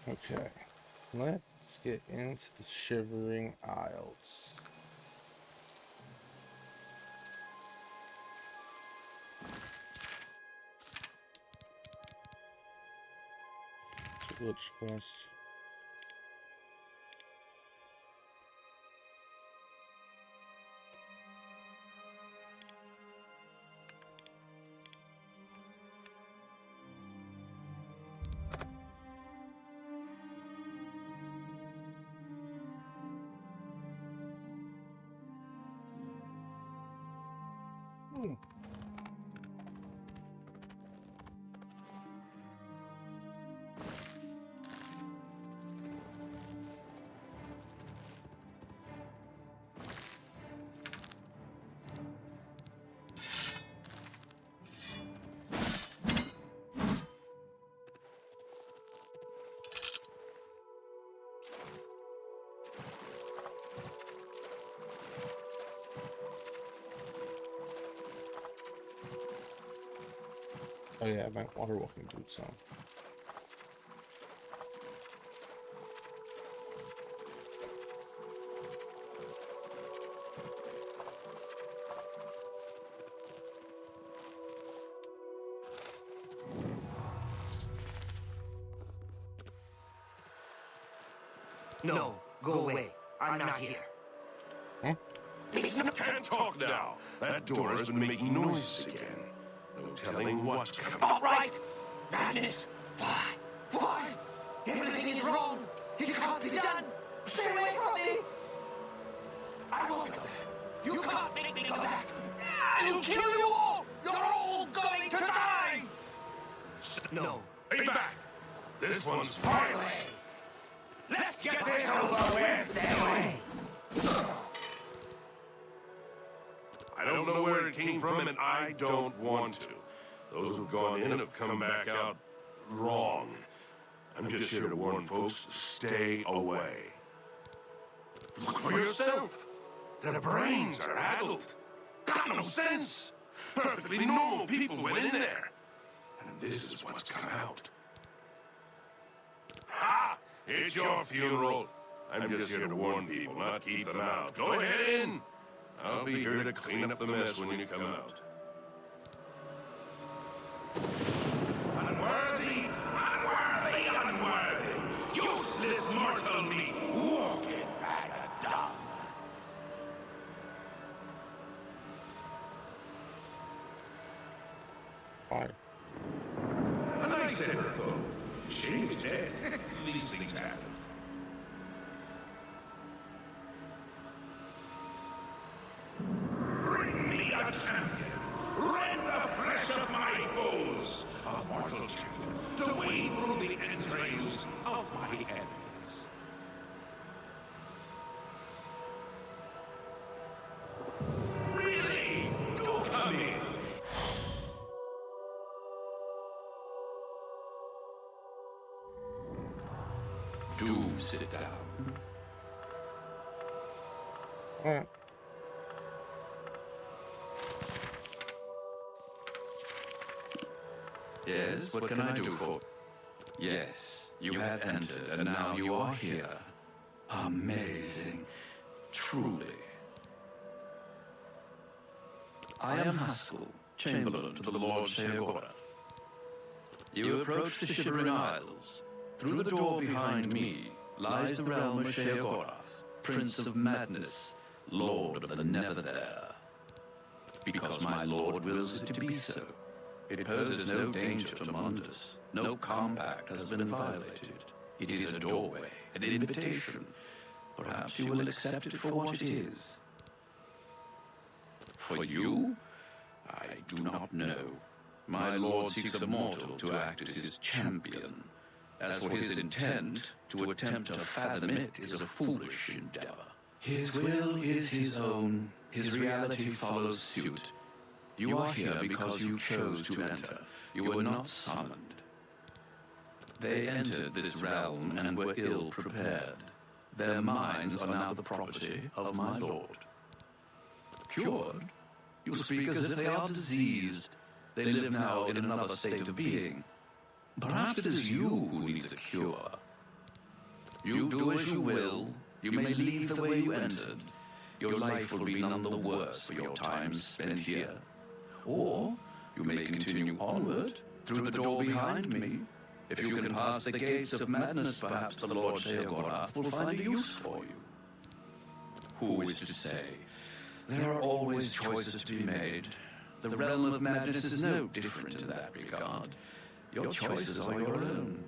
Okay, let's get into the Shivering Isles. Village quest. Oh yeah, I have my water walking boots on. No, go away. I'm not here. Huh? Can't talk now. That door has been making noises again. No telling what's coming. All right! Madness! Why? Why? Everything is wrong! It can't be done! Stay away from me! I won't go there. You can't make me go back! I'll kill you all! You're all going to die! No. Hey, back! This one's final. Let's get this over with! Stay away! I don't know where it came from, and I don't want to. Those who've gone in have come back out wrong. I'm just here to warn folks to stay away. Look for yourself. Their brains are addled. Got no sense. Perfectly normal people went in there. And this is what's come out. Ha! It's your funeral. I'm just here to warn people, not keep them out. Go ahead in. I'll be here to clean up the mess when you come out. Unworthy, unworthy, unworthy. Useless mortal meat, walking bag of dung. Why? A nice effort, though. She's dead. These things happen. Bring me a champion. Rend the flesh of my foes. A mortal champion to wade through the entrails of my enemies. Really? Do come in. Do sit down. Alright. Yes, what can I do for... Yes, you have entered, and now you are here. Amazing. Truly. I am Haskell, Chamberlain to the Lord Sheogorath. You approach the Shivering Isles. Through the door behind me lies the realm of Sheogorath, Prince of Madness, Lord of the Never There. Because my Lord wills it to be so. It poses no danger to Mundus. No compact has been violated. It is a doorway, an invitation. Perhaps you will accept it for what it is. For you? I do not know. My Lord seeks a mortal to act as his champion. As for his intent, to attempt to fathom it is a foolish endeavor. His will is his own. His reality follows suit. You are here because you chose to enter. You were not summoned. They entered this realm and were ill prepared. Their minds are now the property of my lord. Cured? You speak as if they are diseased. They live now in another state of being. Perhaps it is you who needs a cure. You do as you will. You may leave the way you entered. Your life will be none the worse for your time spent here. Or you may continue onward through the door behind me. If you can pass the gates of madness, perhaps the Lord Sheogorath will find a use for you. Who is to say? There are always choices to be made. The realm of madness is no different in that regard. Your choices are your own.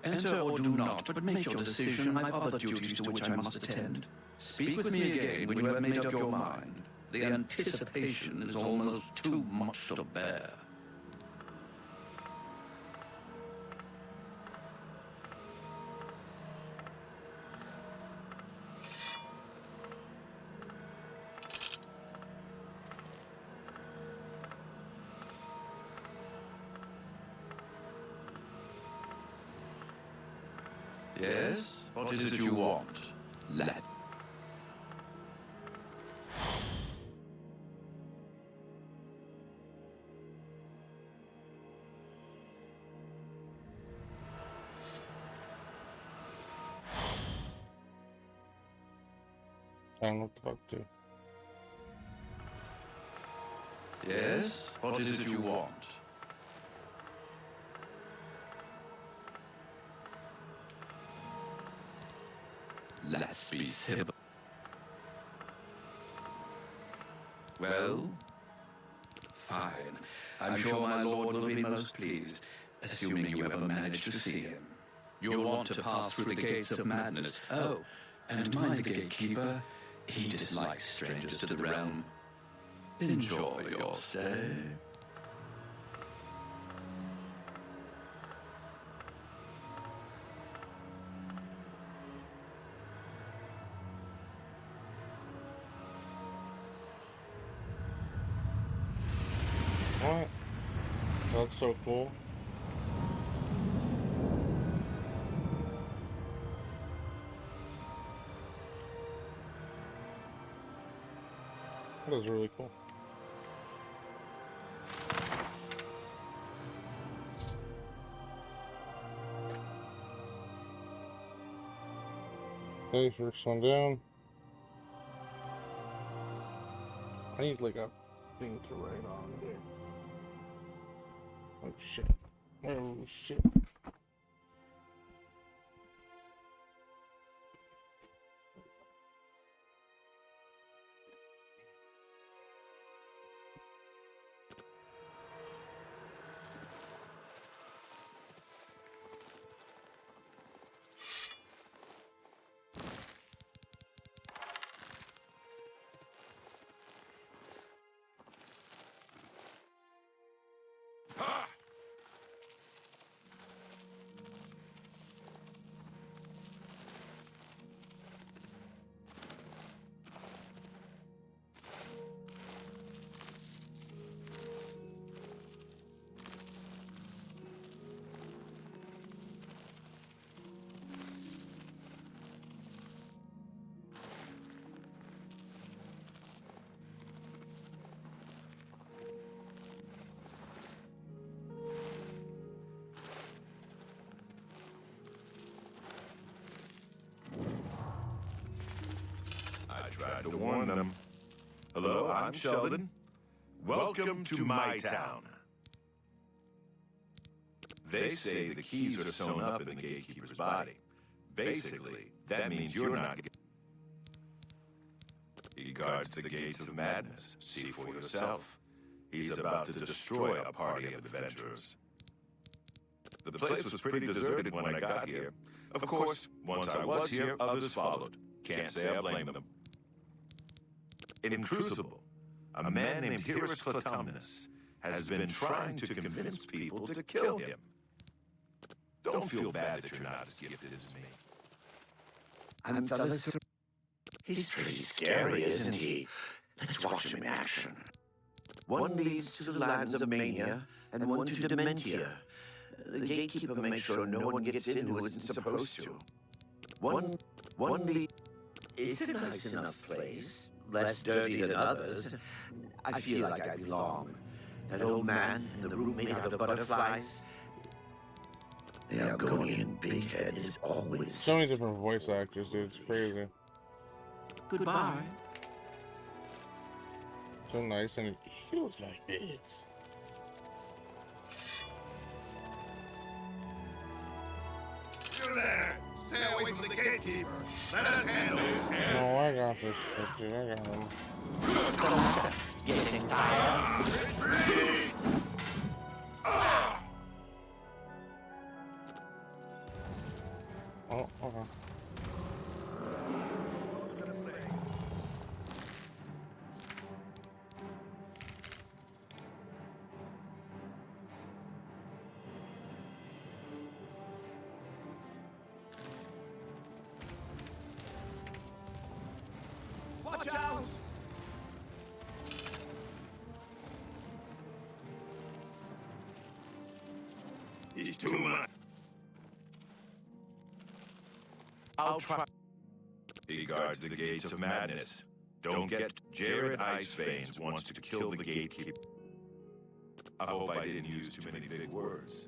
Enter or do not, but make your decision. I have other duties to which I must attend. Speak with me again when you have made up your mind. The anticipation is almost too much to bear. Yes? What is it you want, lad? I don't know what the fuck to do. Yes? What is it you want? Let's be civil. Well, fine. I'm sure my lord will be most pleased, assuming you ever manage to see him. You'll want to pass through the gates of madness. Oh, and mind the gatekeeper. He dislikes strangers to the realm. Enjoy your stay. What? That's so cool. That was really cool. Okay, first one down. I need like a thing to write on there. Oh shit. Oh shit. Tried to warn them. Hello, I'm Sheldon. Welcome to my town. They say the keys are sewn up in the gatekeeper's body. Basically, that means you're not. He guards the gates of madness. See for yourself. He's about to destroy a party of adventurers. The place was pretty deserted when I got here. Of course, once I was here, others followed. Can't say I blame them. In Crucible, a man named Hyrus Clytomnus has been trying to convince people to kill him. Don't feel bad that you're not as gifted as me. I'm fellas. He's pretty scary, isn't he? Let's watch him in action. One leads to the lands of Mania, and one to Dementia. The gatekeeper makes sure no one gets in who isn't supposed to. One lead. It's a nice enough place. Less dirty than others. I feel like I belong. That old man in the room made out of butterflies. The Argonian big head is always... So many different voice actors, dude. It's crazy. Goodbye. So nice, and it feels like this. You there! Stay away from the gatekeeper! Let us handle this! Oh, I got this shit, dude. I got him. Getting tired. Retreat! Oh, okay. Watch out! He's too much. I'll try. He guards the gates of madness. Don't get... Jared Iceveins wants to kill the gatekeeper. I hope I didn't use too many big words.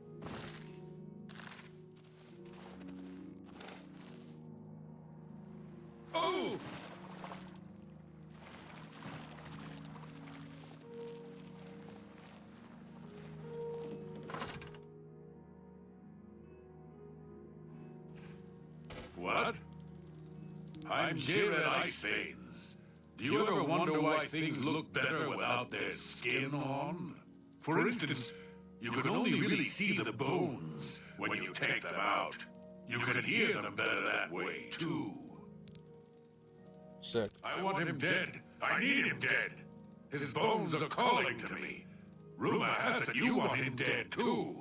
Oh! What? I'm Jared Iceveins. Do you ever wonder why things look better without their skin on? For instance, you can only really see the bones when you take them out. You can hear them better that way, too. Sick. I want him dead. I need him dead. His bones are calling to me. Rumor has it you want him dead, too.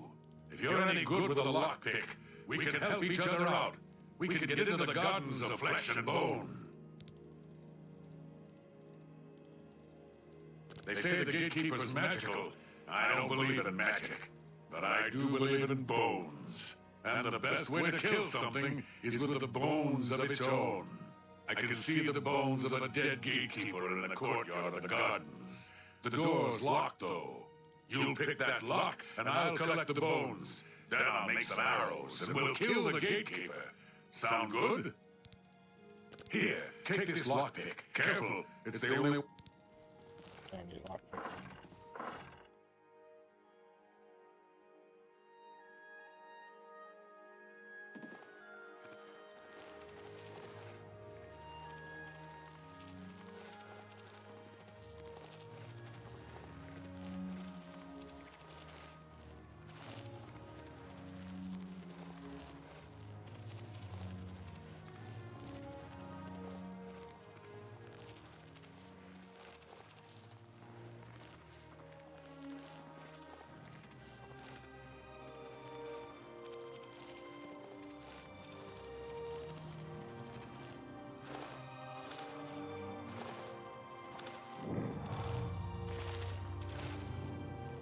If you're any good with a lockpick, we can help each other out. We can get into the gardens of flesh and bone. They say the gatekeeper's magical. I don't believe in magic, but I do believe in bones. And the best way to kill something is with the bones of its own. I can see the bones of a dead gatekeeper in the courtyard of the gardens. The door's locked, though. You'll pick that lock, and I'll collect the bones. Then I'll make some arrows, and we'll kill the gatekeeper. Sound good? Here, take this lockpick. Careful, it's the only... Candy lockpick.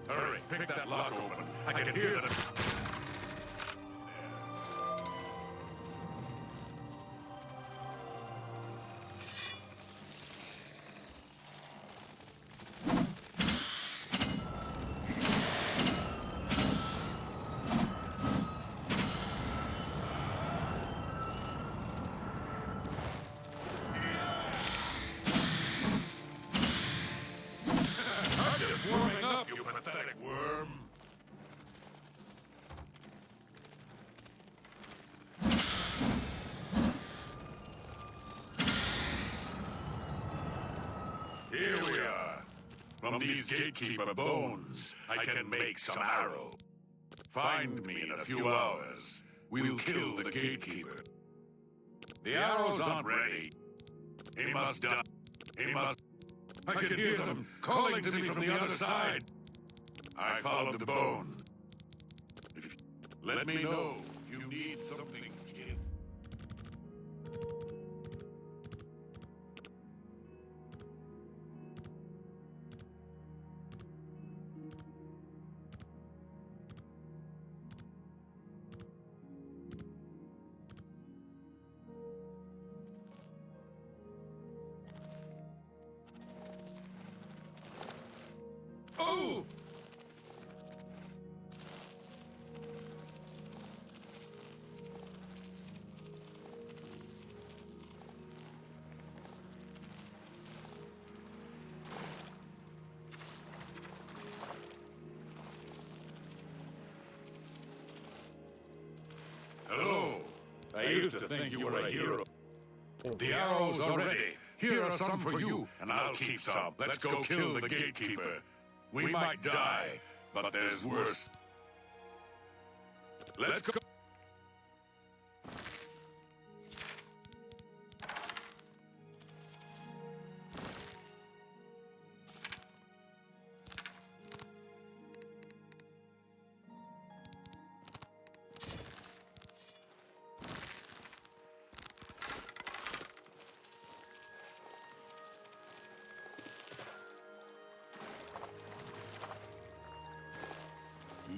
Hurry, pick that lock open. I can hear them. I'm just warming up, you pathetic worm. Here we are. From these gatekeeper bones, I can make some arrow. Find me in a few hours. We'll kill the gatekeeper. The arrows aren't ready. He must die. He must... I can hear them calling to me from the other side. I followed the bones. Let me know if you need something, kid. Oh! I used to think you were a hero. The arrows are ready. Here are some for you, and I'll keep some. Let's go kill the gatekeeper. We might die, but there's worse. Let's go.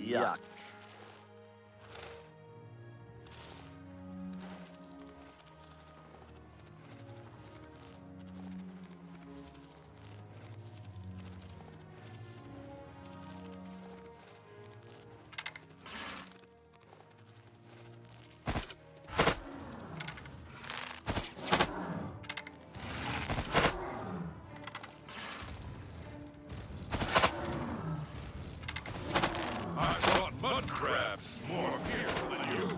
Yuck. I thought mud crabs more fearful than you.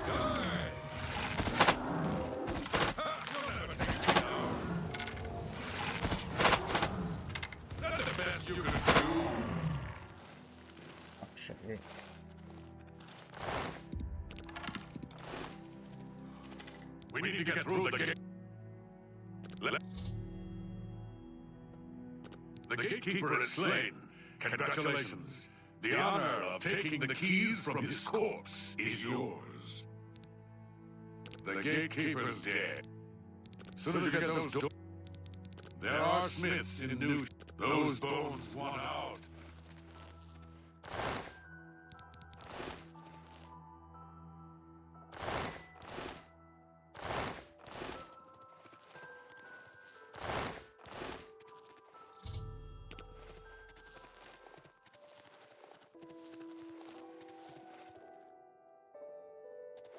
Die! Ha! You'll never take me down. That's the best you can do. Oh, shit. We need to get through the gate. The gatekeeper is slain. Congratulations. The honor of taking the keys from his corpse is yours. The gatekeeper's dead. As soon as you get those doors... There are smiths in New... Those bones want out.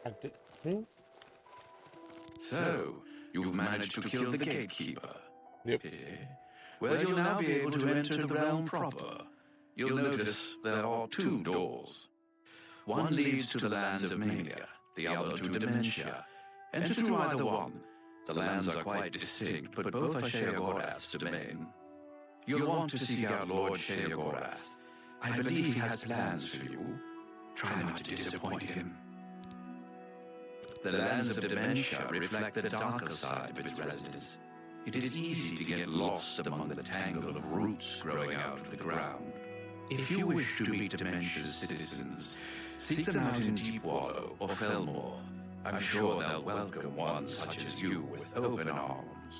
I did. Hmm? So, you've managed to kill the gatekeeper. Yep. Pity. Well, you'll now be able to enter the realm proper. You'll notice there are two doors. One leads to the lands of Mania, the other to Dementia. Enter through either one. The lands are quite distinct, but both are Sheogorath's domain. You'll want to seek out Lord Sheogorath. I believe he has plans for you. Try not to disappoint him. The lands of Dementia reflect the darker side of its residents. It is easy to get lost among the tangle of roots growing out of the ground. If you wish to meet Dementia's citizens, seek them out in Deepwallow or Felmore. I'm sure they'll welcome one such as you with open arms.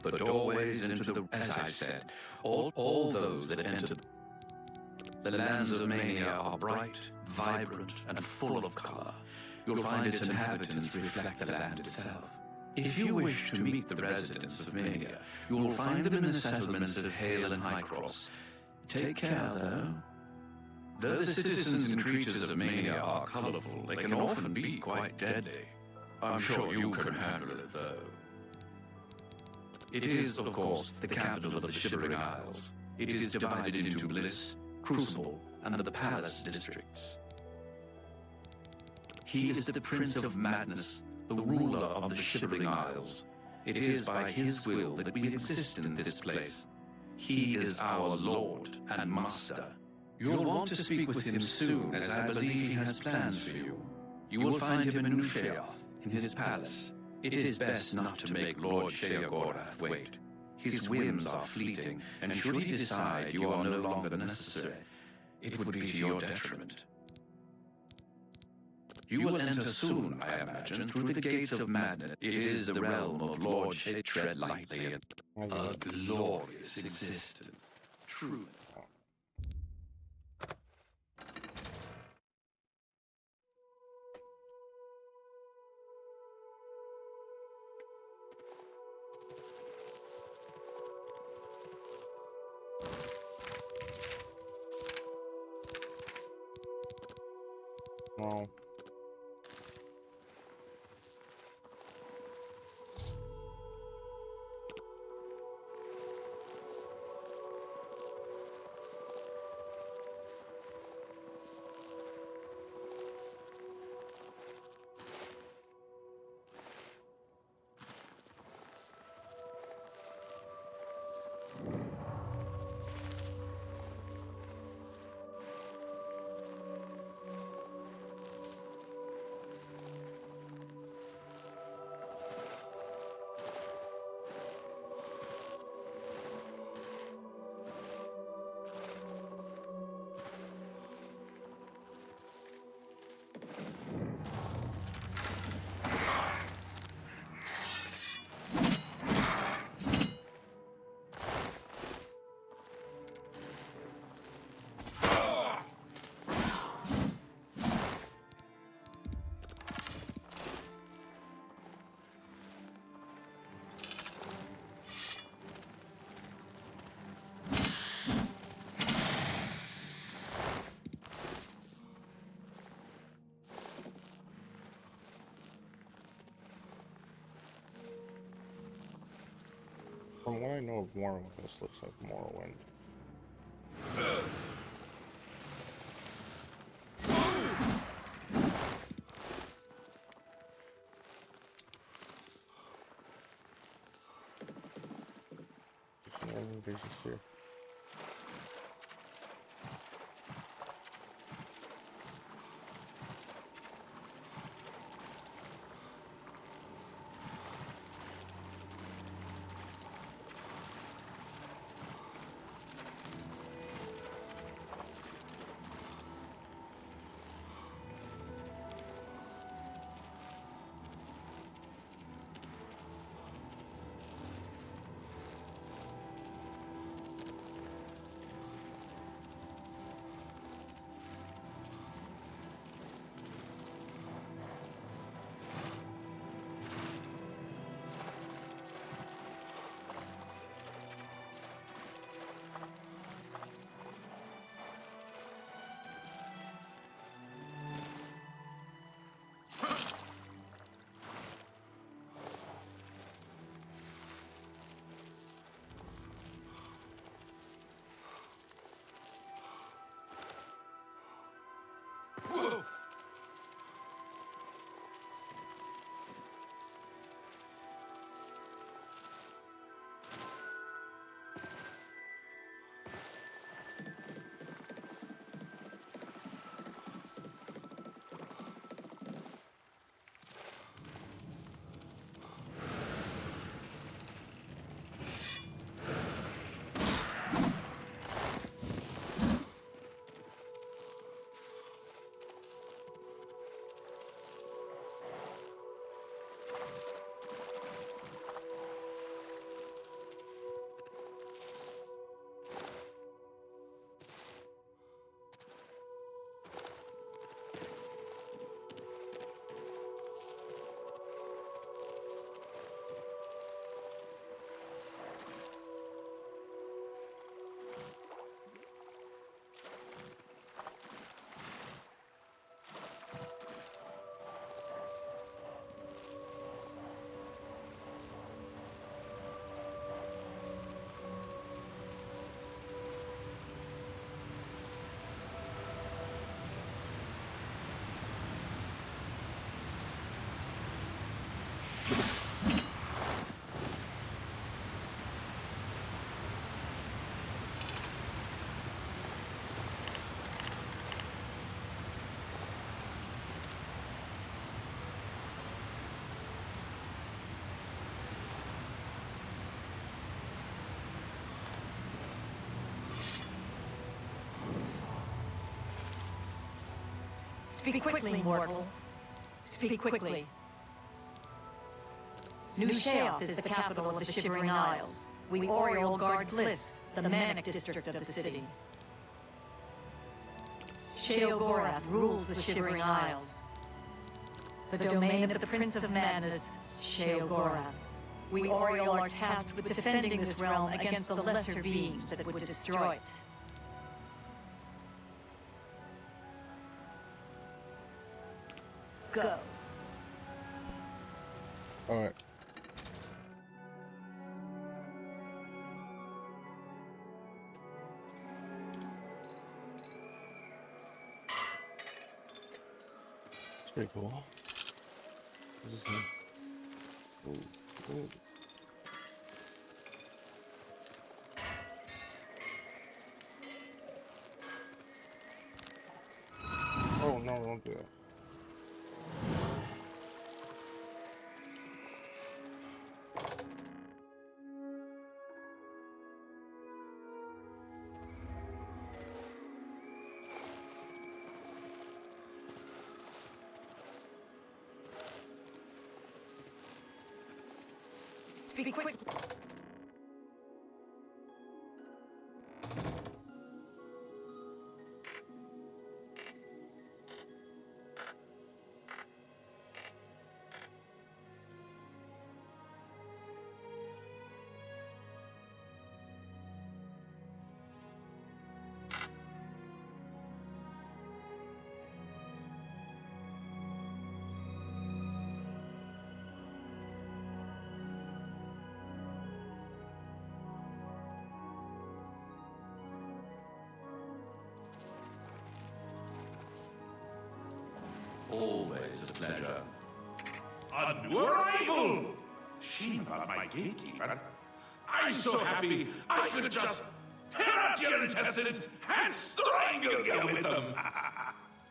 The doorways into the... As I said, all those that enter the lands of Mania are bright, vibrant, and full of color. You'll find its inhabitants reflect the land itself. If you wish to meet the residents of Mania, you will find them in the settlements at Hale and Highcross. Take care, though. Though the citizens and creatures of Mania are colorful, they can often be quite deadly. I'm sure you can handle it, though. It is, of course, the capital of the Shivering Isles. It is divided into Bliss, Crucible, and the Palace districts. He is the Prince of Madness, the ruler of the Shivering Isles. It is by his will that we exist in this place. He is our Lord and Master. You'll want to speak with him soon, as I believe he has plans for you. You will find him in Nusheoth, in his palace. It is best not to make Lord Sheogorath wait. His whims are fleeting, and should he decide you are no longer necessary, it would be to your detriment. You will enter soon, I imagine, through the gates of madness. It is the realm of Lord Sheogorath. Tread lightly. A glorious existence. Truly. No. From what I know of Morrowind, this looks like Morrowind. Just an organization here. Speak quickly, mortal. Speak quickly. New Sheoth is the capital of the Shivering Isles. We Oriole guard Bliss, the manic district of the city. Sheogorath rules the Shivering Isles, the domain of the Prince of Madness, Sheogorath. We Oriole are tasked with defending this realm against the lesser beings that would destroy it. Go. All right. It's pretty cool. What's this thing? Ooh, ooh. Oh no, don't do that. Speak quick. always a pleasure. A new arrival! Shame about my gatekeeper. I'm so happy I could just tear out your intestines and strangle you with them.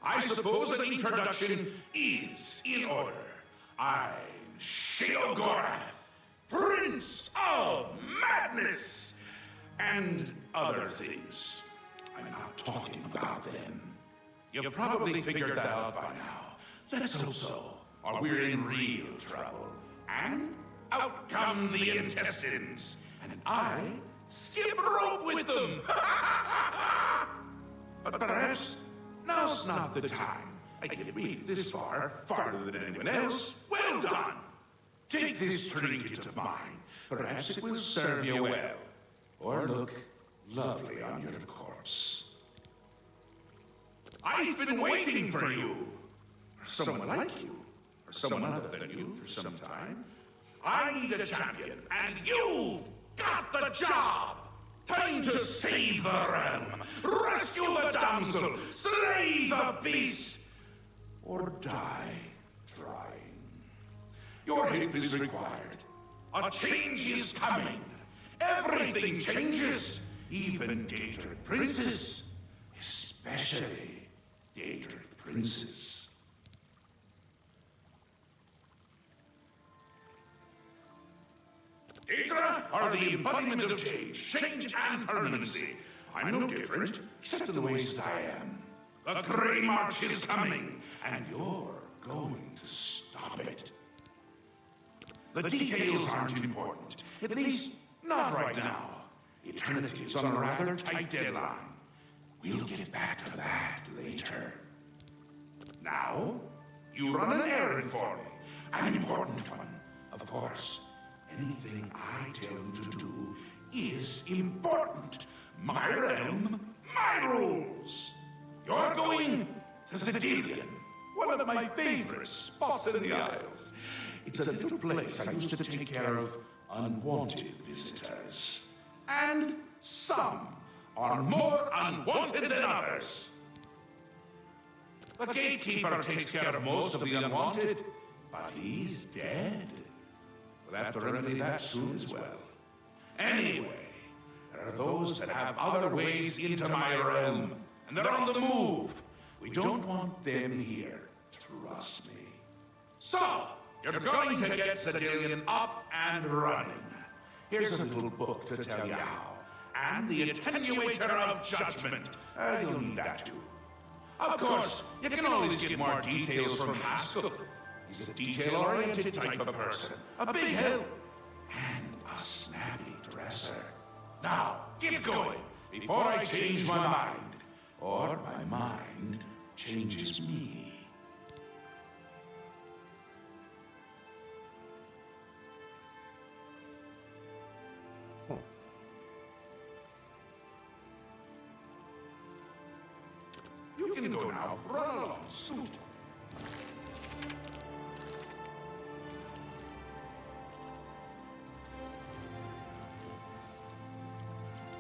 I suppose an introduction is in order. I'm Sheogorath, Prince of Madness, and other things. I'm not talking about them. You've probably figured that out by now. Let's hope so, or we're in real trouble. And out come the intestines, and I skip rope with them. But perhaps now's not the time. You've made it this far, farther than anyone else. Well done! Take this trinket of mine. Perhaps it will serve you well, or look lovely on your corpse. I've been waiting for you, or someone like you, or someone other than you for some time. I need a champion, and you've got the job! Time to save the realm, rescue the damsel, slay the beast, or die trying. Your help is required. A change is coming. Everything changes, even Daedric princes, especially Daedric princes. Daedra are the embodiment of change and permanency. I'm no different, except in the ways that I am. The Grey March is coming, and you're going to stop it. The details aren't important, at least not right now. Eternity is on a rather tight deadline. We'll get back to that later. Now, you run an errand for me, an important one, of course. Anything I tell you to do is important. My realm, my rules. You're going to Zedilian, one of my favorite spots in the Isles. It's a little place I used to take care of unwanted visitors. And some are more unwanted than others. The gatekeeper takes care of most of the unwanted, but he's dead. We'll have to remedy that soon as well. Anyway, there are those that have other ways into my realm, and they're on the move. We don't want them here. Trust me. So, you're going to get Zedilian up and running. Here's a little book to tell you how. And the attenuator of judgment. You'll need that too. Of course, you can always get more details from Haskell. He's a detail-oriented type of person. A big help. And a snappy dresser. Now, get going, before I change my mind. Or my mind changes me. You can go now. Run along, suit.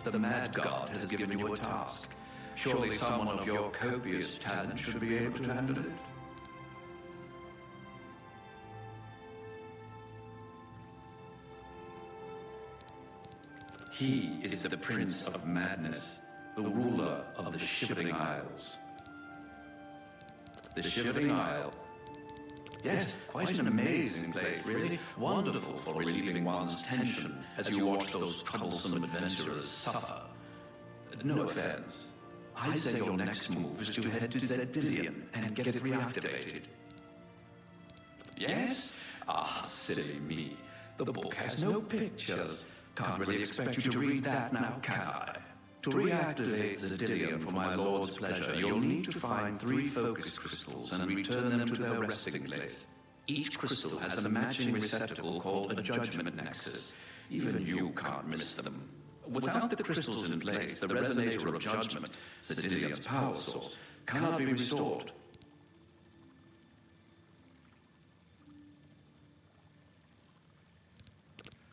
The Mad God has given you a task. Surely someone of your copious talent should be able to handle it. He is the Prince of Madness, the ruler of the Shivering Isles. The Shivering Isle. Yes, quite an amazing place, really. Wonderful for relieving one's tension as you watch those troublesome adventurers suffer. No offense. I'd say your next move is to head to Zedilian and get it reactivated. Yes? Ah, silly me. The book has no pictures. Can't really expect you to read that now, can I? To reactivate Zedilian for my lord's pleasure, you'll need to find 3 focus crystals and return them to their resting place. Each crystal has a matching receptacle called a judgment nexus. Even you can't miss them. Without the crystals in place, the resonator of judgment, Zedilian's power source, cannot be restored.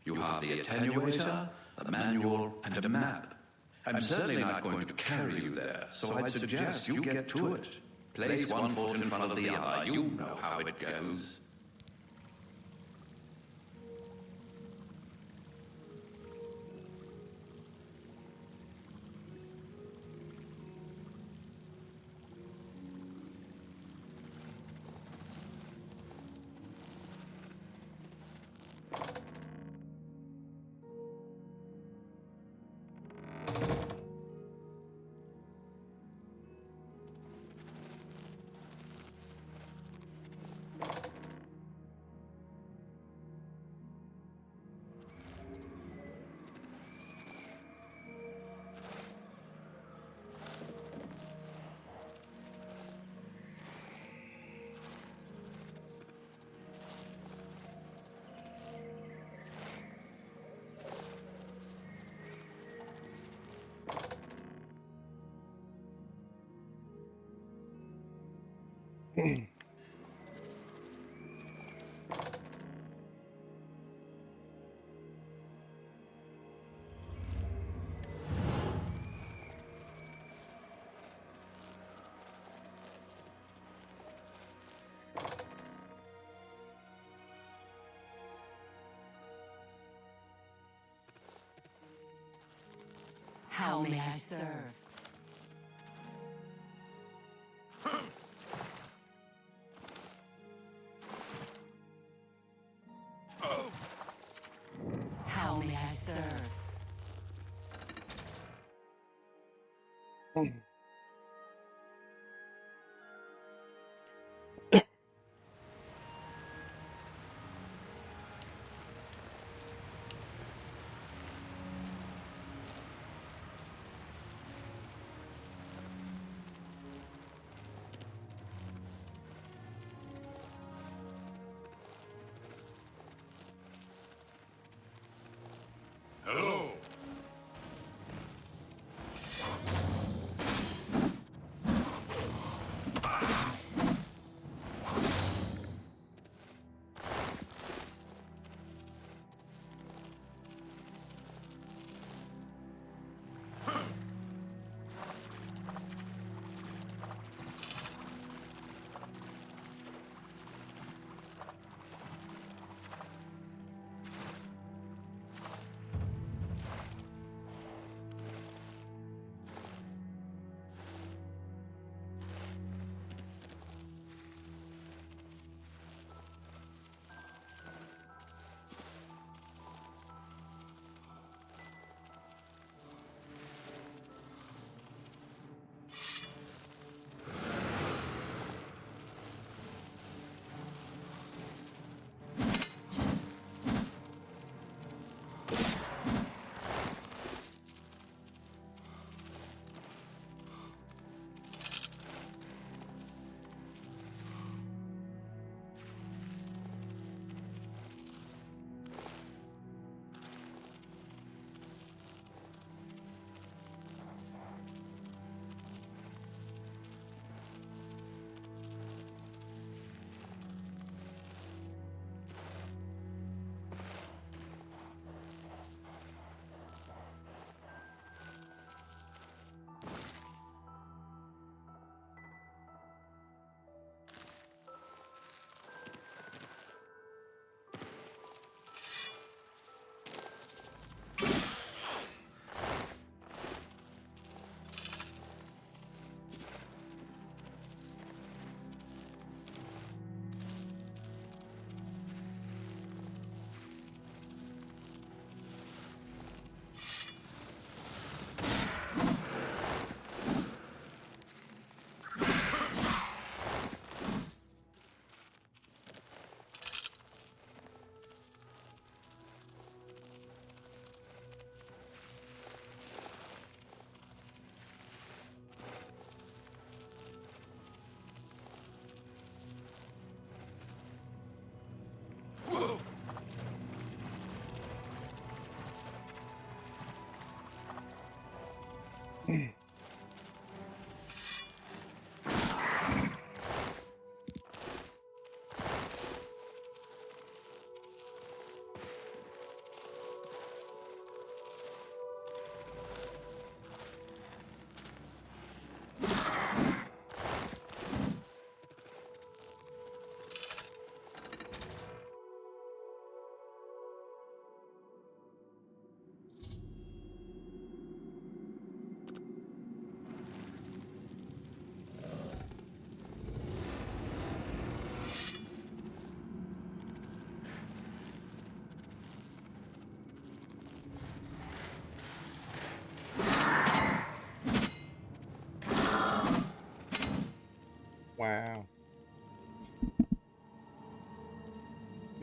You have the attenuator, the manual, and a map. I'm certainly not going to carry you there, so I'd suggest you get to it. Place one foot in front of the other. You know how it goes. How may I serve? How may I serve? Hello.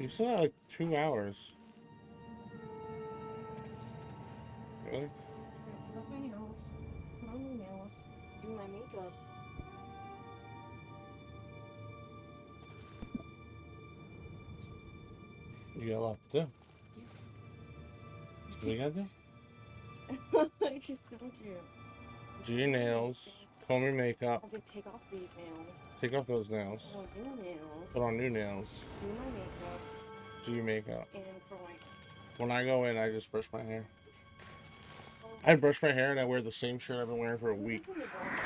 You still got like 2 hours. Really? Take off my nails. Put on new nails. Do my makeup. You got a lot to do. What you gotta do? I just told you. Do your nails, comb your I makeup, have to take off these nails. take off those nails, Put on new nails. put on new nails, Do my makeup. do your makeup. And for like. When I go in, I just brush my hair. I brush my hair and I wear the same shirt I've been wearing for a week. This is in the dark.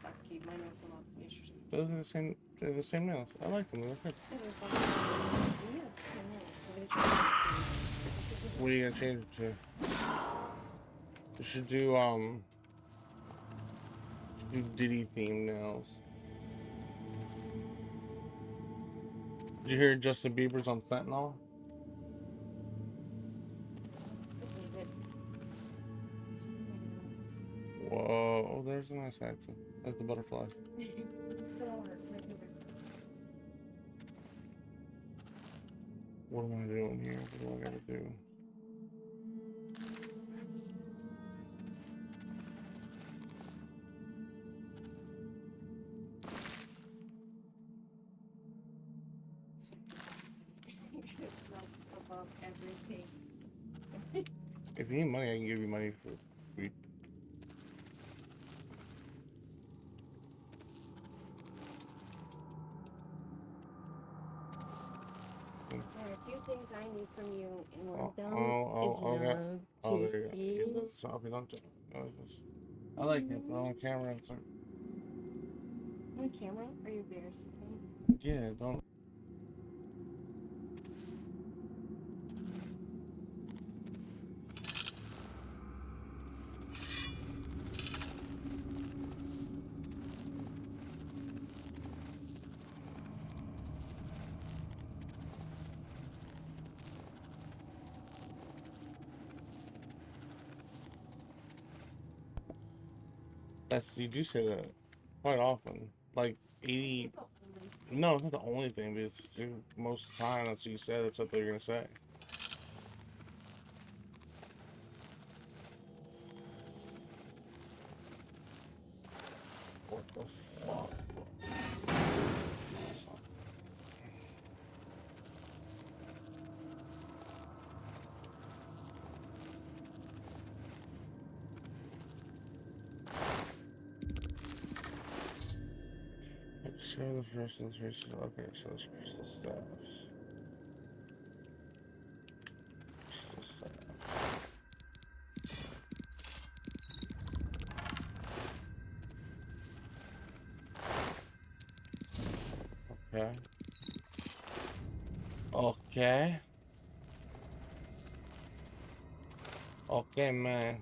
I keep my nails from yesterday. They're the same nails. I like them. They're good. Yeah, they're fine. Yes, same nails. What are you What are you gonna change it to? You should do Diddy themed nails. Did you hear Justin Bieber's on fentanyl? Whoa, oh, there's a nice accent. That's the butterfly. What am I doing here? What do I gotta do? above everything. If you need money, I can give you money for free. There are a few things I need from you, and when we're done, okay. Oh, kiss, there you go. please. Stop, you don't do I like it, but on camera, it's like, On camera? Are you embarrassed? yeah, don't. You do say that quite often. Like 80. No, it's not the only thing, but it's most of the time that's what you said. That's what they're gonna say. What the fuck? Share the first and three. Okay, so it's crystal staffs. Crystal staffs. Okay. Okay. Okay, man.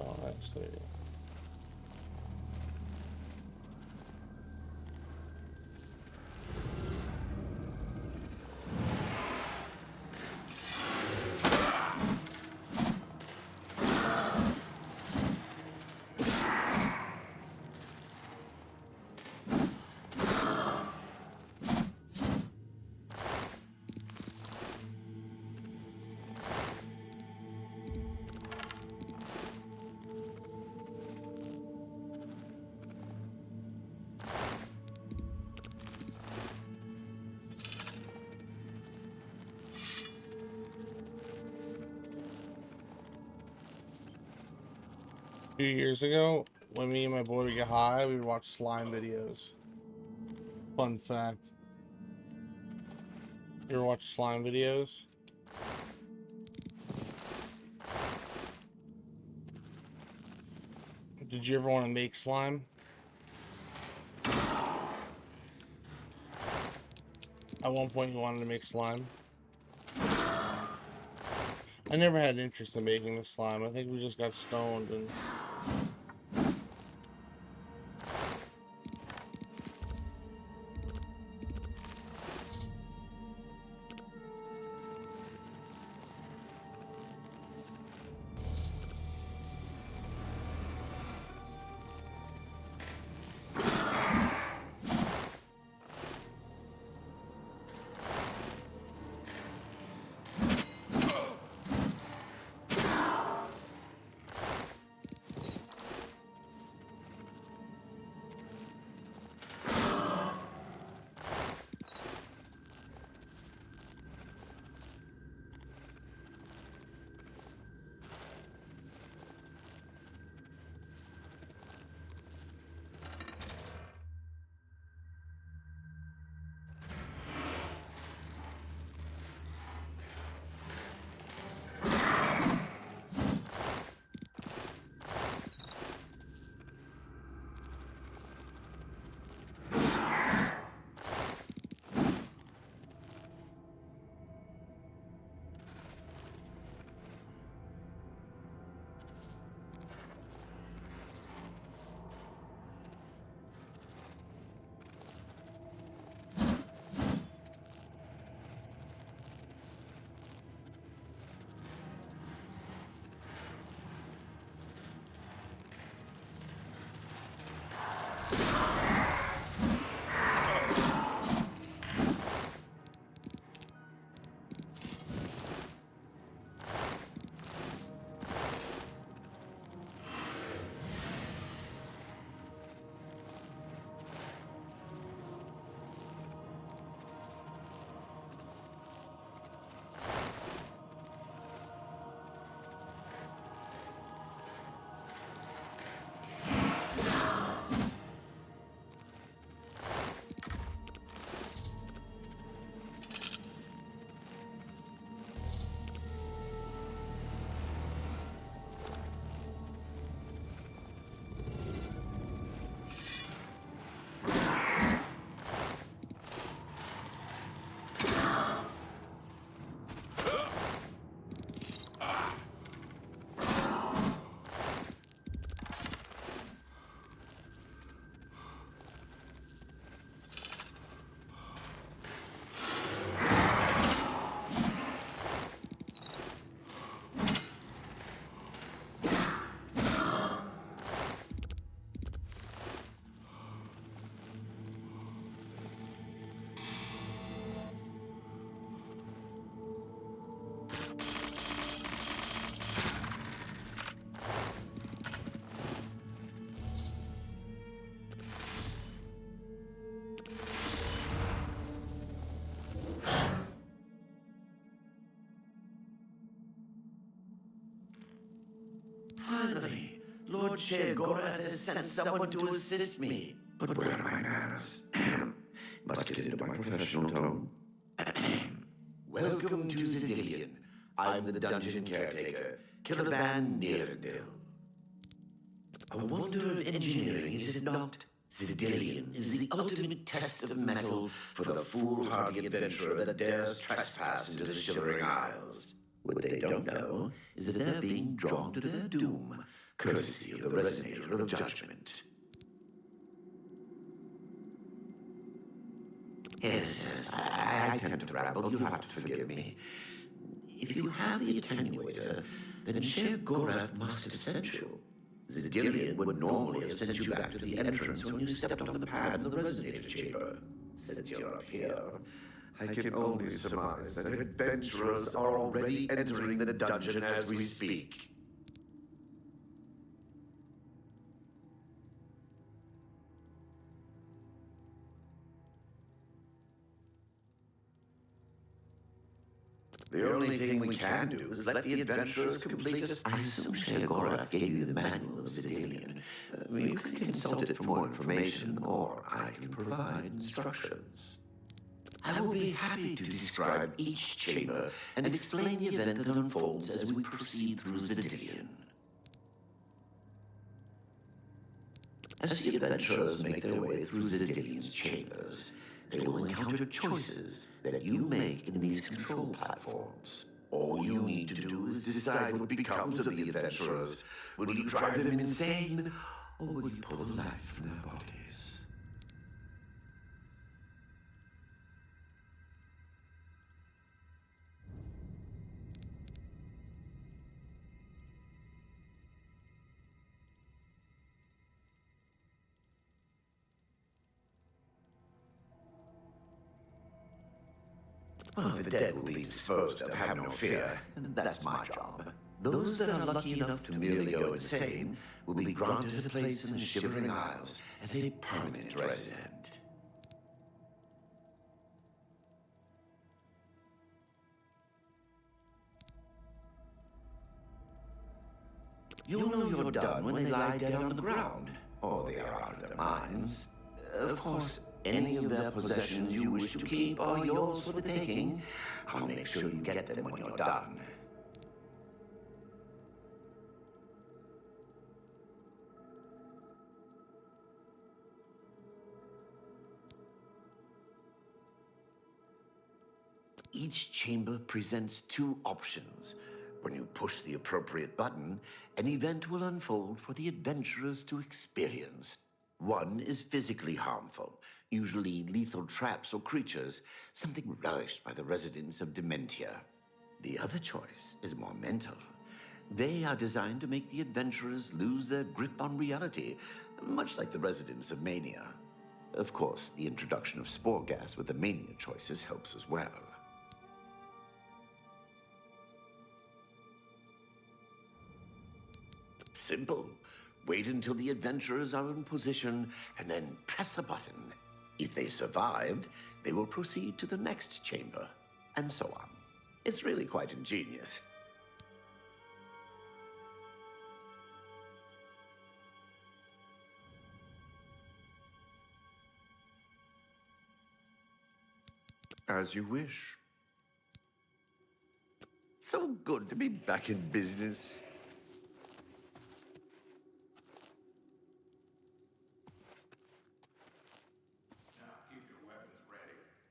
Oh, that's there. 2 years ago, when me and my boy would get high, we would watch slime videos. Fun fact. You ever watch slime videos? Did you ever want to make slime? At one point, you wanted to make slime. I never had interest in making the slime. I think we just got stoned and... Finally, Lord Sheogorath has sent someone to assist me. But where are my manners? Must get into my professional tone. Welcome to Zidillion. I'm the dungeon caretaker, Killerban Neardil. A wonder of engineering, is it not? Zidillion is the ultimate test of metal for the foolhardy adventurer that dares trespass into the Shivering Isles. What they don't know is that they're being drawn to their doom, courtesy of the Resonator of Judgment. Yes, I tend to ramble. You'll have to forgive me. If you have the attenuator, then Sheogorath must have sent you. Zidillion would normally have sent you back to the entrance when you stepped on the pad in the Resonator chamber. Since you're up here, I can only surmise that adventurers are already entering the dungeon as we speak. The only thing we can do is let the adventurers complete us. I assume Sheogorath gave you the manual of Zedalian. You can consult it for more information, or I can provide instructions. I will be happy to describe each chamber and explain the event that unfolds as we proceed through Zedalian. As the adventurers make their way through Zedalian's chambers, they will encounter choices that you make in these control platforms. All you need to do is decide what becomes of the adventurers. Will you drive them insane, or will you pull the life from their bodies? Well, the dead will be disposed of, have no fear. That's my job. Those that are lucky enough to merely go insane will be granted a place in the Shivering Isles as a permanent resident. You'll know you're done when they lie dead on the ground, or they are out of their minds. Of course, any of their possessions you wish to keep are yours for the taking. I'll make sure you get them when you're done. Each chamber presents two options. When you push the appropriate button, an event will unfold for the adventurers to experience. One is physically harmful, usually lethal traps or creatures, something relished by the residents of Dementia. The other choice is more mental. They are designed to make the adventurers lose their grip on reality, much like the residents of Mania. Of course, the introduction of spore gas with the Mania choices helps as well. Simple. Wait until the adventurers are in position and then press a button. If they survived, they will proceed to the next chamber, and so on. It's really quite ingenious. As you wish. So good to be back in business.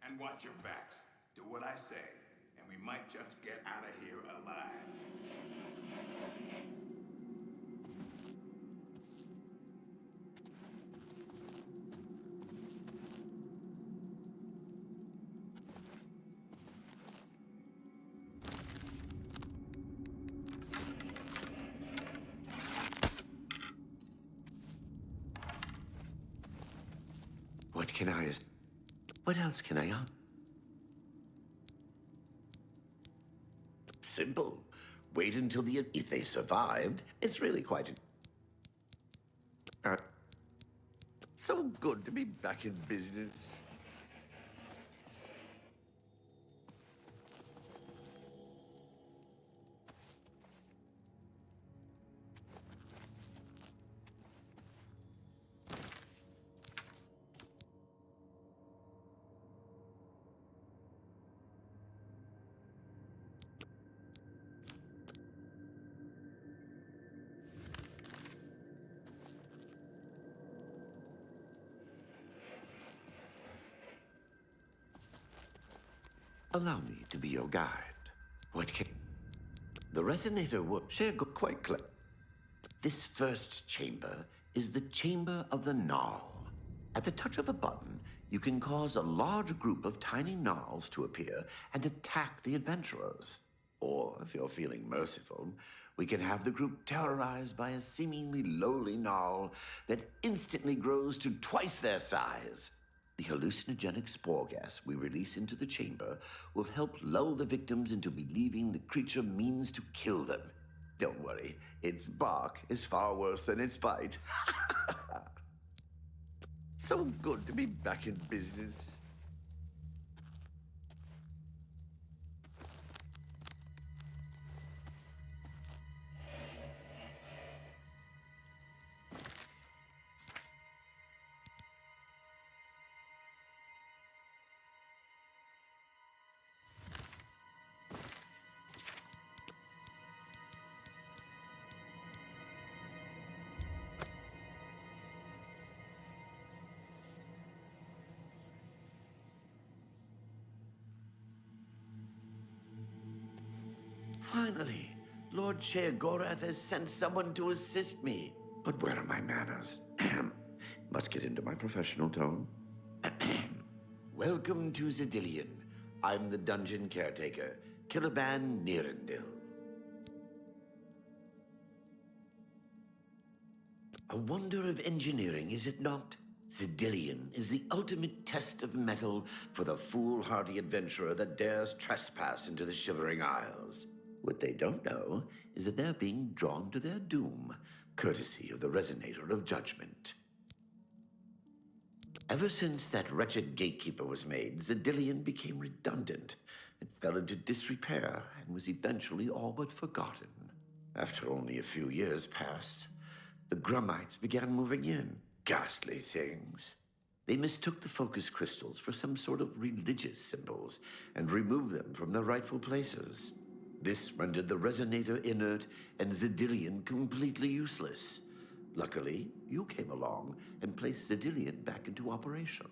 And watch your backs. Do what I say, and we might just get out of here alive. What else can I Simple. Wait until if they survived, it's really quite so good to be back in business. Allow me to be your guide. What can... The resonator will share quite clear. This first chamber is the Chamber of the Gnarl. At the touch of a button, you can cause a large group of tiny gnarls to appear and attack the adventurers. Or, if you're feeling merciful, we can have the group terrorized by a seemingly lowly gnarl that instantly grows to twice their size. The hallucinogenic spore gas we release into the chamber will help lull the victims into believing the creature means to kill them. Don't worry, its bark is far worse than its bite. So good to be back in business. Finally, Lord Sheogorath has sent someone to assist me. But where are my manners? Must get into my professional tone. Welcome to Zidillion. I'm the dungeon caretaker, Killaban Nirendil. A wonder of engineering, is it not? Zidillion is the ultimate test of mettle for the foolhardy adventurer that dares trespass into the Shivering Isles. What they don't know is that they're being drawn to their doom, courtesy of the Resonator of Judgment. Ever since that wretched gatekeeper was made, Zidillion became redundant. It fell into disrepair and was eventually all but forgotten. After only a few years passed, the Grummites began moving in. Ghastly things. They mistook the focus crystals for some sort of religious symbols and removed them from their rightful places. This rendered the Resonator inert and Zidillion completely useless. Luckily, you came along and placed Zidillion back into operation.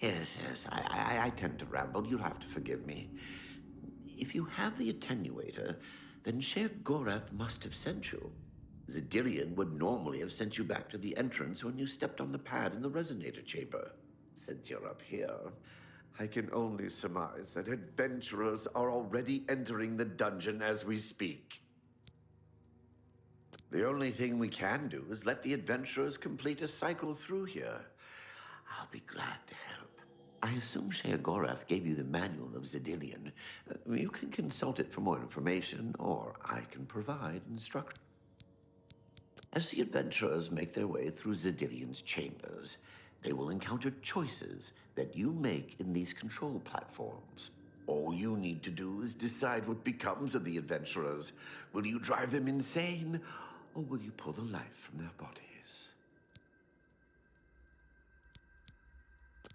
Yes, I tend to ramble. You'll have to forgive me. If you have the attenuator, then Sheogorath must have sent you. Zidillion would normally have sent you back to the entrance when you stepped on the pad in the Resonator chamber. Since you're up here, I can only surmise that adventurers are already entering the dungeon as we speak. The only thing we can do is let the adventurers complete a cycle through here. I'll be glad to help. I assume Sheogorath gave you the manual of Zidillion. You can consult it for more information, or I can provide instructions. As the adventurers make their way through Zidillion's chambers, they will encounter choices that you make in these control platforms. All you need to do is decide what becomes of the adventurers. Will you drive them insane, or will you pull the life from their bodies?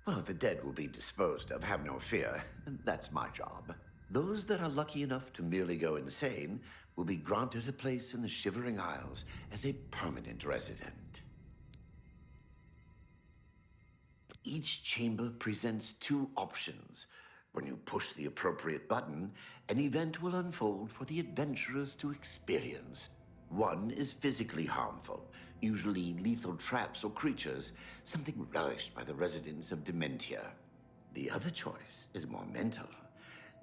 Well, the dead will be disposed of, have no fear. That's my job. Those that are lucky enough to merely go insane will be granted a place in the Shivering Isles as a permanent resident. Each chamber presents two options. When you push the appropriate button, an event will unfold for the adventurers to experience. One is physically harmful, usually lethal traps or creatures, something relished by the residents of Dementia. The other choice is more mental.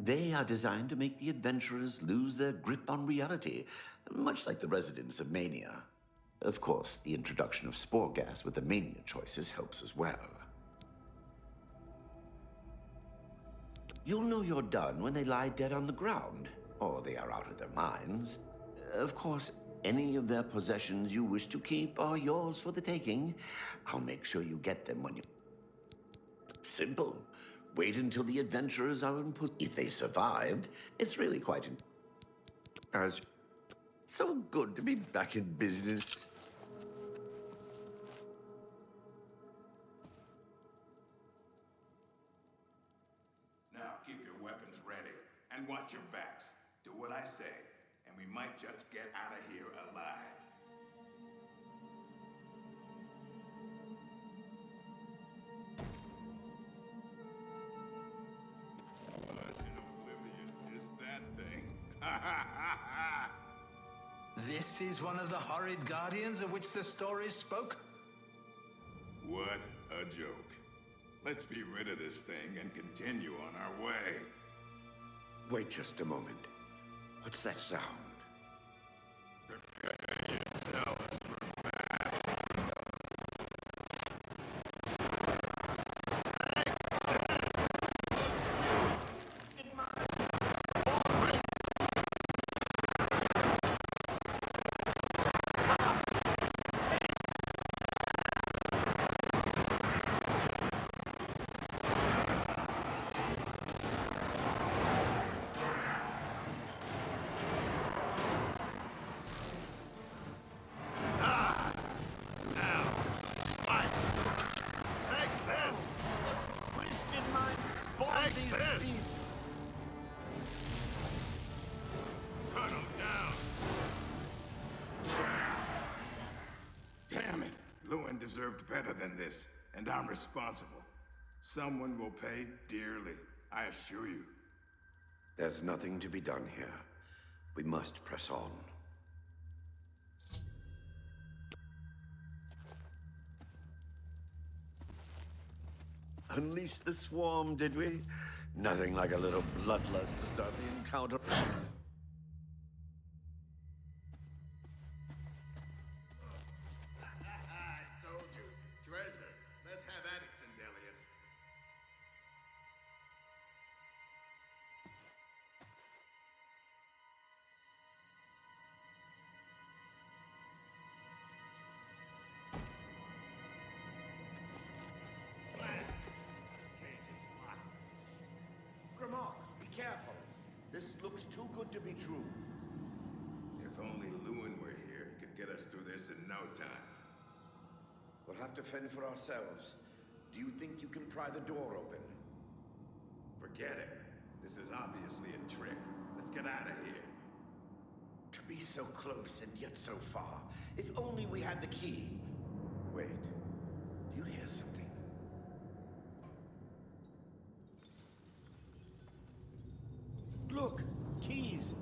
They are designed to make the adventurers lose their grip on reality, much like the residents of Mania. Of course, the introduction of spore gas with the Mania choices helps as well. You'll know you're done when they lie dead on the ground, or they are out of their minds. Of course, any of their possessions you wish to keep are yours for the taking. I'll make sure you get them when you... Simple. Wait until the adventurers are in position. If they survived, it's really quite... As so good to be back in business. Now, keep your weapons ready and watch your backs. Do what I say, and we might just get out of here alive. What in Oblivion is that thing? This is one of the horrid guardians of which the stories spoke? What a joke. Let's be rid of this thing and continue on our way. Wait just a moment. What's that sound? Prepare yourselves for battle. Deserved better than this, and I'm responsible. Someone will pay dearly, I assure you. There's nothing to be done here. We must press on. Unleash the swarm, did we? Nothing like a little bloodlust to start the encounter. I told you. Treasure. Let's have at it, Sindelius. Cage is locked. Grimlock, be careful. This looks too good to be true. If only Lewin were here, he could get us through this in no time. We'll have to fend for ourselves. Do you think you can pry the door open? Forget it. This is obviously a trick. Let's get out of here. To be so close and yet so far. If only we had the key. Wait. Do you hear something? Look! Keys!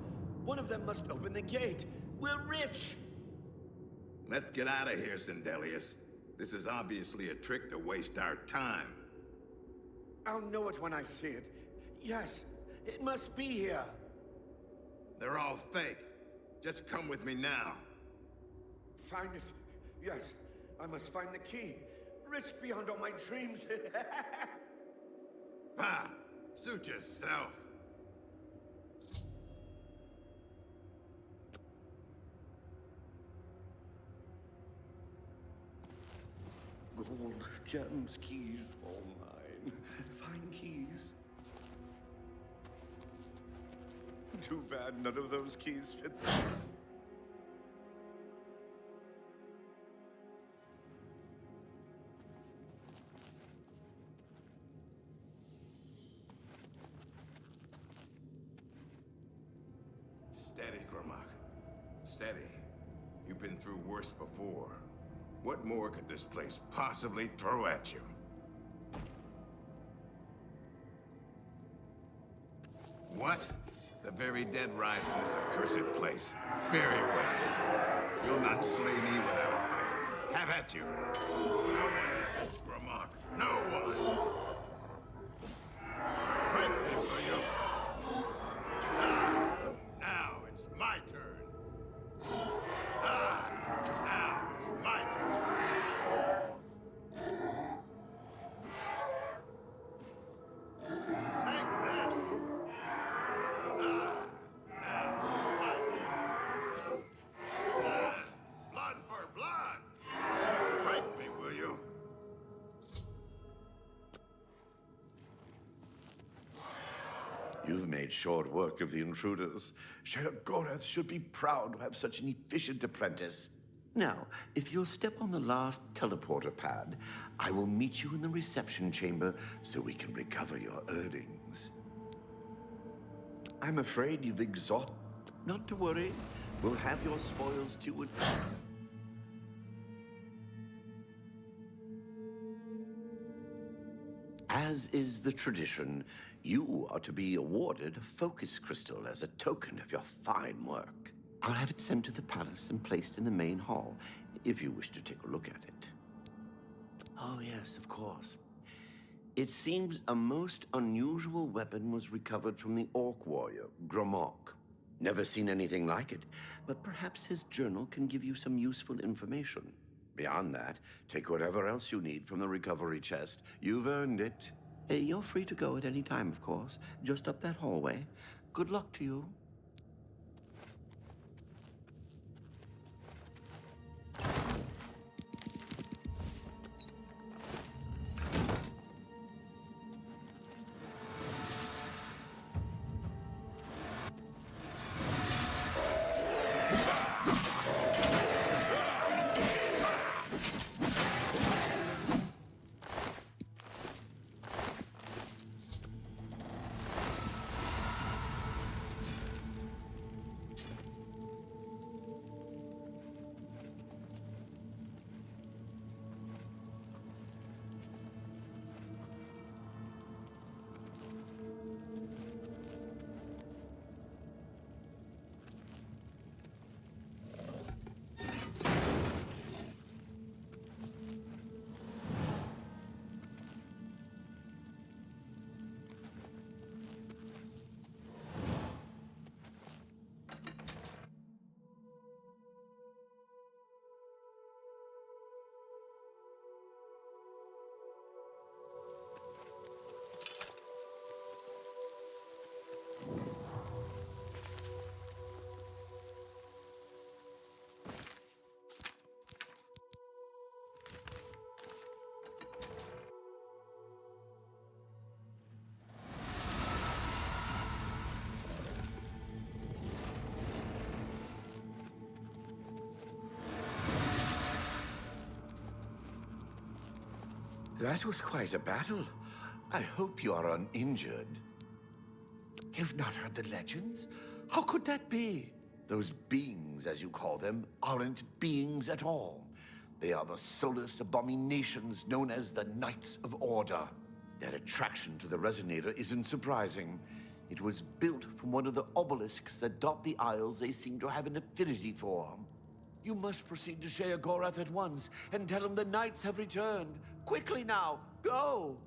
One of them must open the gate. We're rich! Let's get out of here, Sindelius. This is obviously a trick to waste our time. I'll know it when I see it. Yes, it must be here. They're all fake. Just come with me now. Find it. Yes, I must find the key. Rich beyond all my dreams. Ah, suit yourself. Gold, gems, keys, all mine. Fine keys. Too bad none of those keys fit. Steady, Grimlock. Steady. You've been through worse before. What more could this place possibly throw at you? What? The very dead rise in this accursed place. Very well. You'll not slay me without a fight. Have at you. No one defeats Grimlock. No one. Strike me, will you? Ah, now it's my turn. Ah, now it's my turn. Take this. Ah, now it's my turn. Ah, blood for blood. Strike me, will you? You've made short work of the intruders. Sheogorath should be proud to have such an efficient apprentice. Now, if you'll step on the last teleporter pad, I will meet you in the reception chamber so we can recover your earnings. I'm afraid you've exhausted. Not to worry. We'll have your spoils too. As is the tradition, you are to be awarded a focus crystal as a token of your fine work. I'll have it sent to the palace and placed in the main hall, if you wish to take a look at it. Oh, yes, of course. It seems a most unusual weapon was recovered from the orc warrior, Grimlock. Never seen anything like it, but perhaps his journal can give you some useful information. Beyond that, take whatever else you need from the recovery chest. You've earned it. You're free to go at any time, of course. Just up that hallway. Good luck to you. That was quite a battle. I hope you are uninjured. You've not heard the legends? How could that be? Those beings, as you call them, aren't beings at all. They are the soulless abominations known as the Knights of Order. Their attraction to the Resonator isn't surprising. It was built from one of the obelisks that dot the isles they seem to have an affinity for. You must proceed to Sheogorath at once and tell him the Knights have returned. Quickly now, go!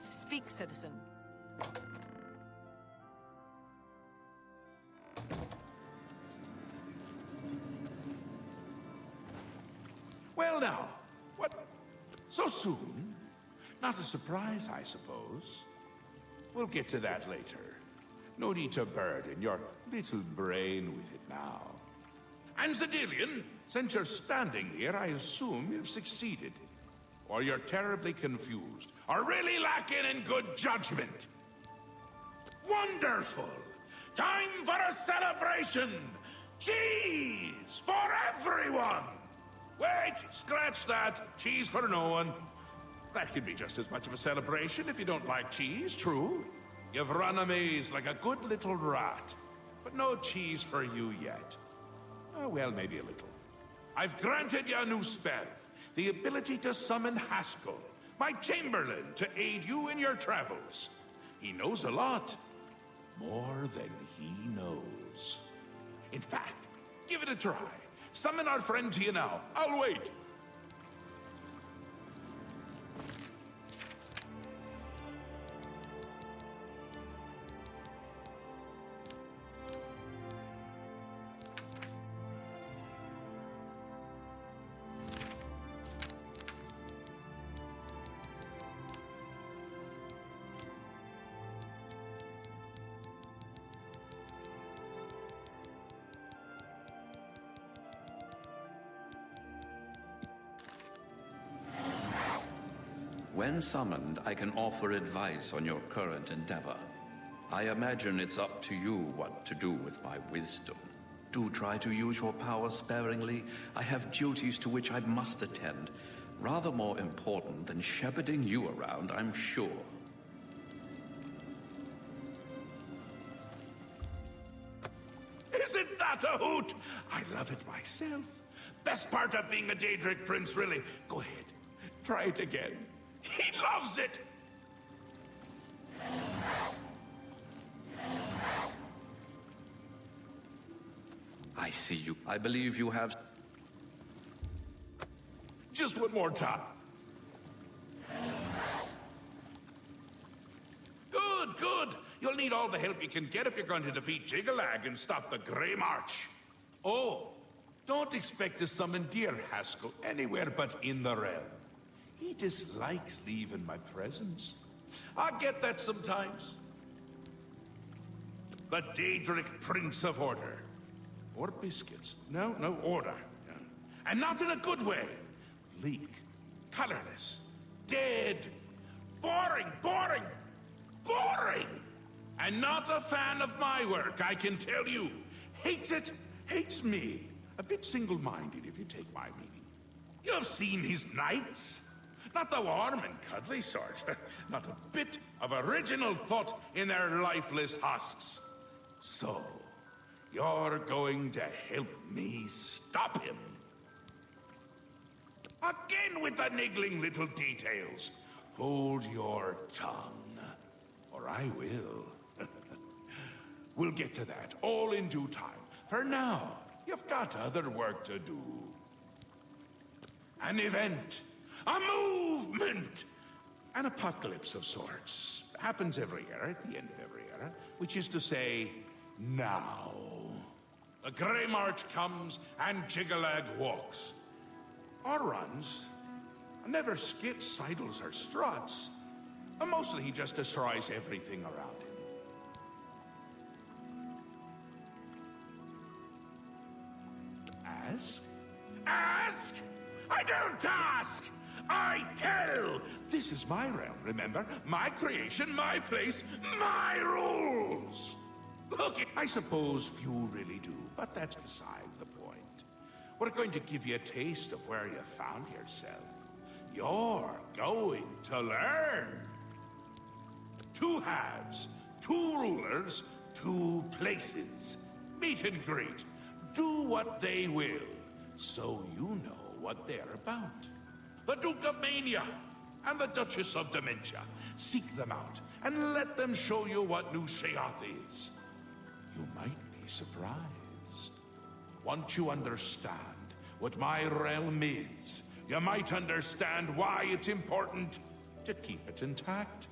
Speak, citizen. Well now, what? So soon? Not a surprise, I suppose. We'll get to that later. No need to burden your little brain with it now. And Zedilian, since you're standing here, I assume you've succeeded. Or you're terribly confused, or really lacking in good judgment. Wonderful! Time for a celebration! Cheese for everyone! Wait, scratch that. Cheese for no one. That could be just as much of a celebration if you don't like cheese, true. You've run a maze like a good little rat. But no cheese for you yet. Oh, well, maybe a little. I've granted you a new spell. The ability to summon Haskell, my Chamberlain, to aid you in your travels. He knows a lot. More than he knows. In fact, give it a try. Summon our friend to you now. I'll wait. When summoned, I can offer advice on your current endeavor. I imagine it's up to you what to do with my wisdom. Do try to use your power sparingly. I have duties to which I must attend. Rather more important than shepherding you around, I'm sure. Isn't that a hoot? I love it myself. Best part of being a Daedric prince, really. Go ahead, try it again. He loves it! I see you. I believe you have... Just one more time. Good, good. You'll need all the help you can get if you're going to defeat Jiggalag and stop the Grey March. Oh, don't expect to summon dear Haskell anywhere but in the realm. He dislikes leaving my presence. I get that sometimes. The Daedric Prince of Order. Or biscuits. No, order. And not in a good way. Bleak, colorless, dead, boring! And not a fan of my work, I can tell you. Hates it, hates me. A bit single-minded, if you take my meaning. You've seen his knights. Not the warm and cuddly sort. Not a bit of original thought in their lifeless husks. So, you're going to help me stop him. Again with the niggling little details. Hold your tongue, or I will. We'll get to that, all in due time. For now, you've got other work to do. An event. A movement. An apocalypse of sorts. Happens every year, at the end of every era. Which is to say, now. The Grey March comes and Jiggalag walks. Or runs. Never skips, sidles, or struts. Mostly he just destroys everything around him. Ask? Ask? I don't ask! I tell! This is my realm, remember? My creation, my place, my rules! Look, I suppose few really do, but that's beside the point. We're going to give you a taste of where you found yourself. You're going to learn. 2 halves, 2 rulers, 2 places. Meet and greet. Do what they will, so you know what they're about. The Duke of Mania and the Duchess of Dementia. Seek them out and let them show you what New Sheoth is. You might be surprised. Once you understand what my realm is, you might understand why it's important to keep it intact.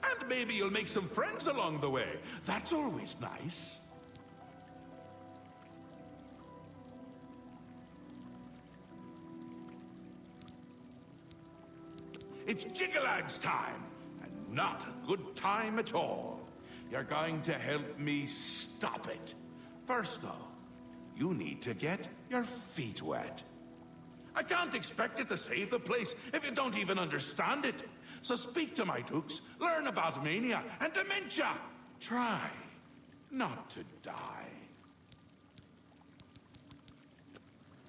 And maybe you'll make some friends along the way. That's always nice. It's Jiggalag's time, and not a good time at all. You're going to help me stop it. First, though, you need to get your feet wet. I can't expect you to save the place if you don't even understand it. So speak to my dukes, learn about mania and dementia. Try not to die.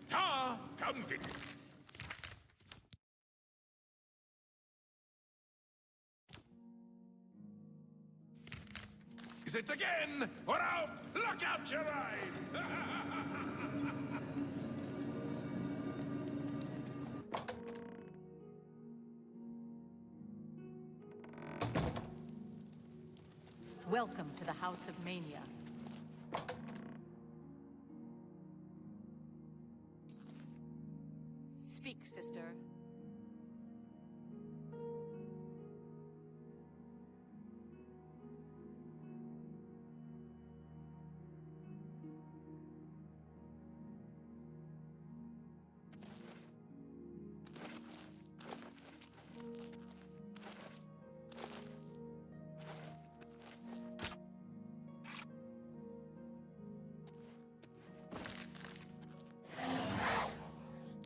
Ta, come with me. Is it again? Or I'll look out your eyes! Welcome to the House of Mania. Speak, sister.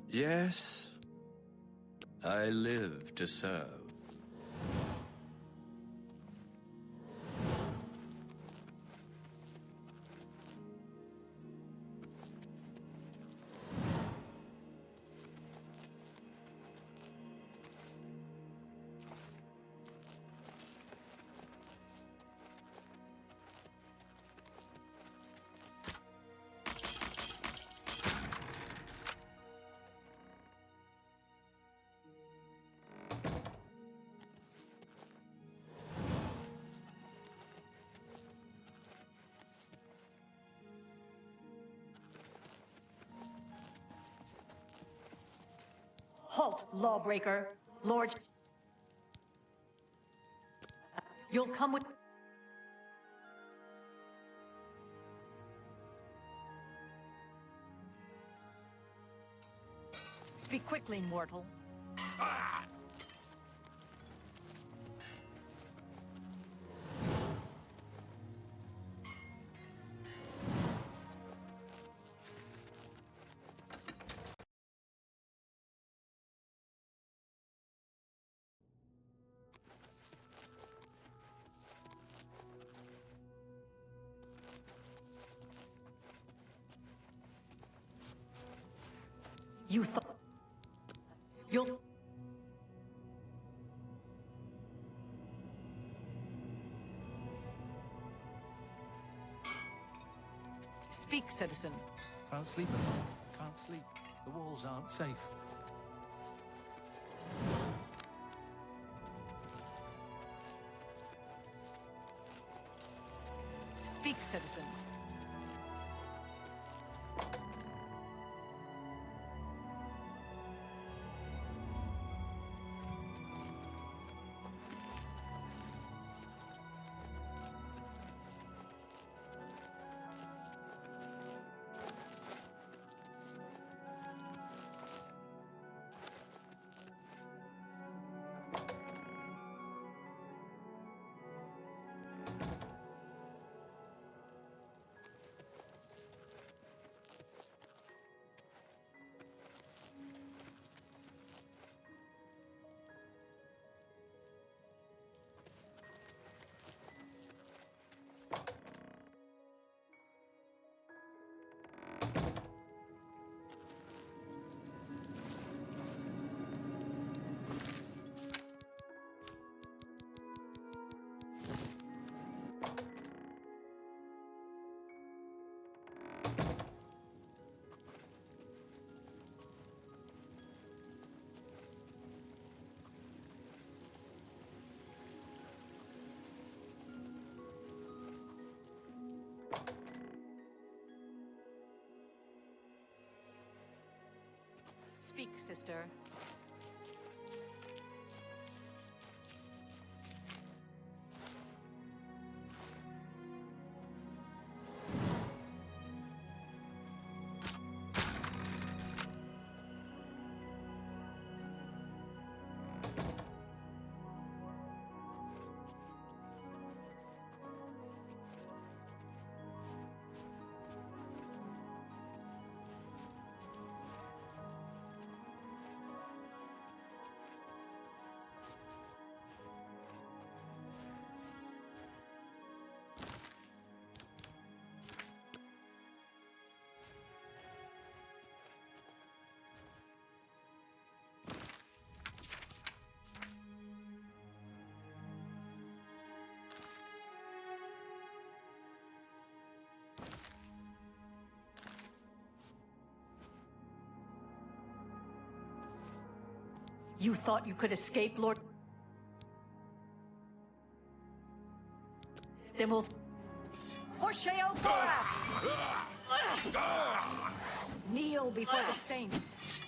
Yes, I live to serve. Halt, lawbreaker. Lord... You'll come with... Speak quickly, mortal. You thought... You'll... Speak, citizen. Can't sleep at night. Can't sleep. The walls aren't safe. Speak, citizen. Speak, sister. You thought you could escape, Lord? Then we'll... For Sheo Gorath! Kneel before the saints.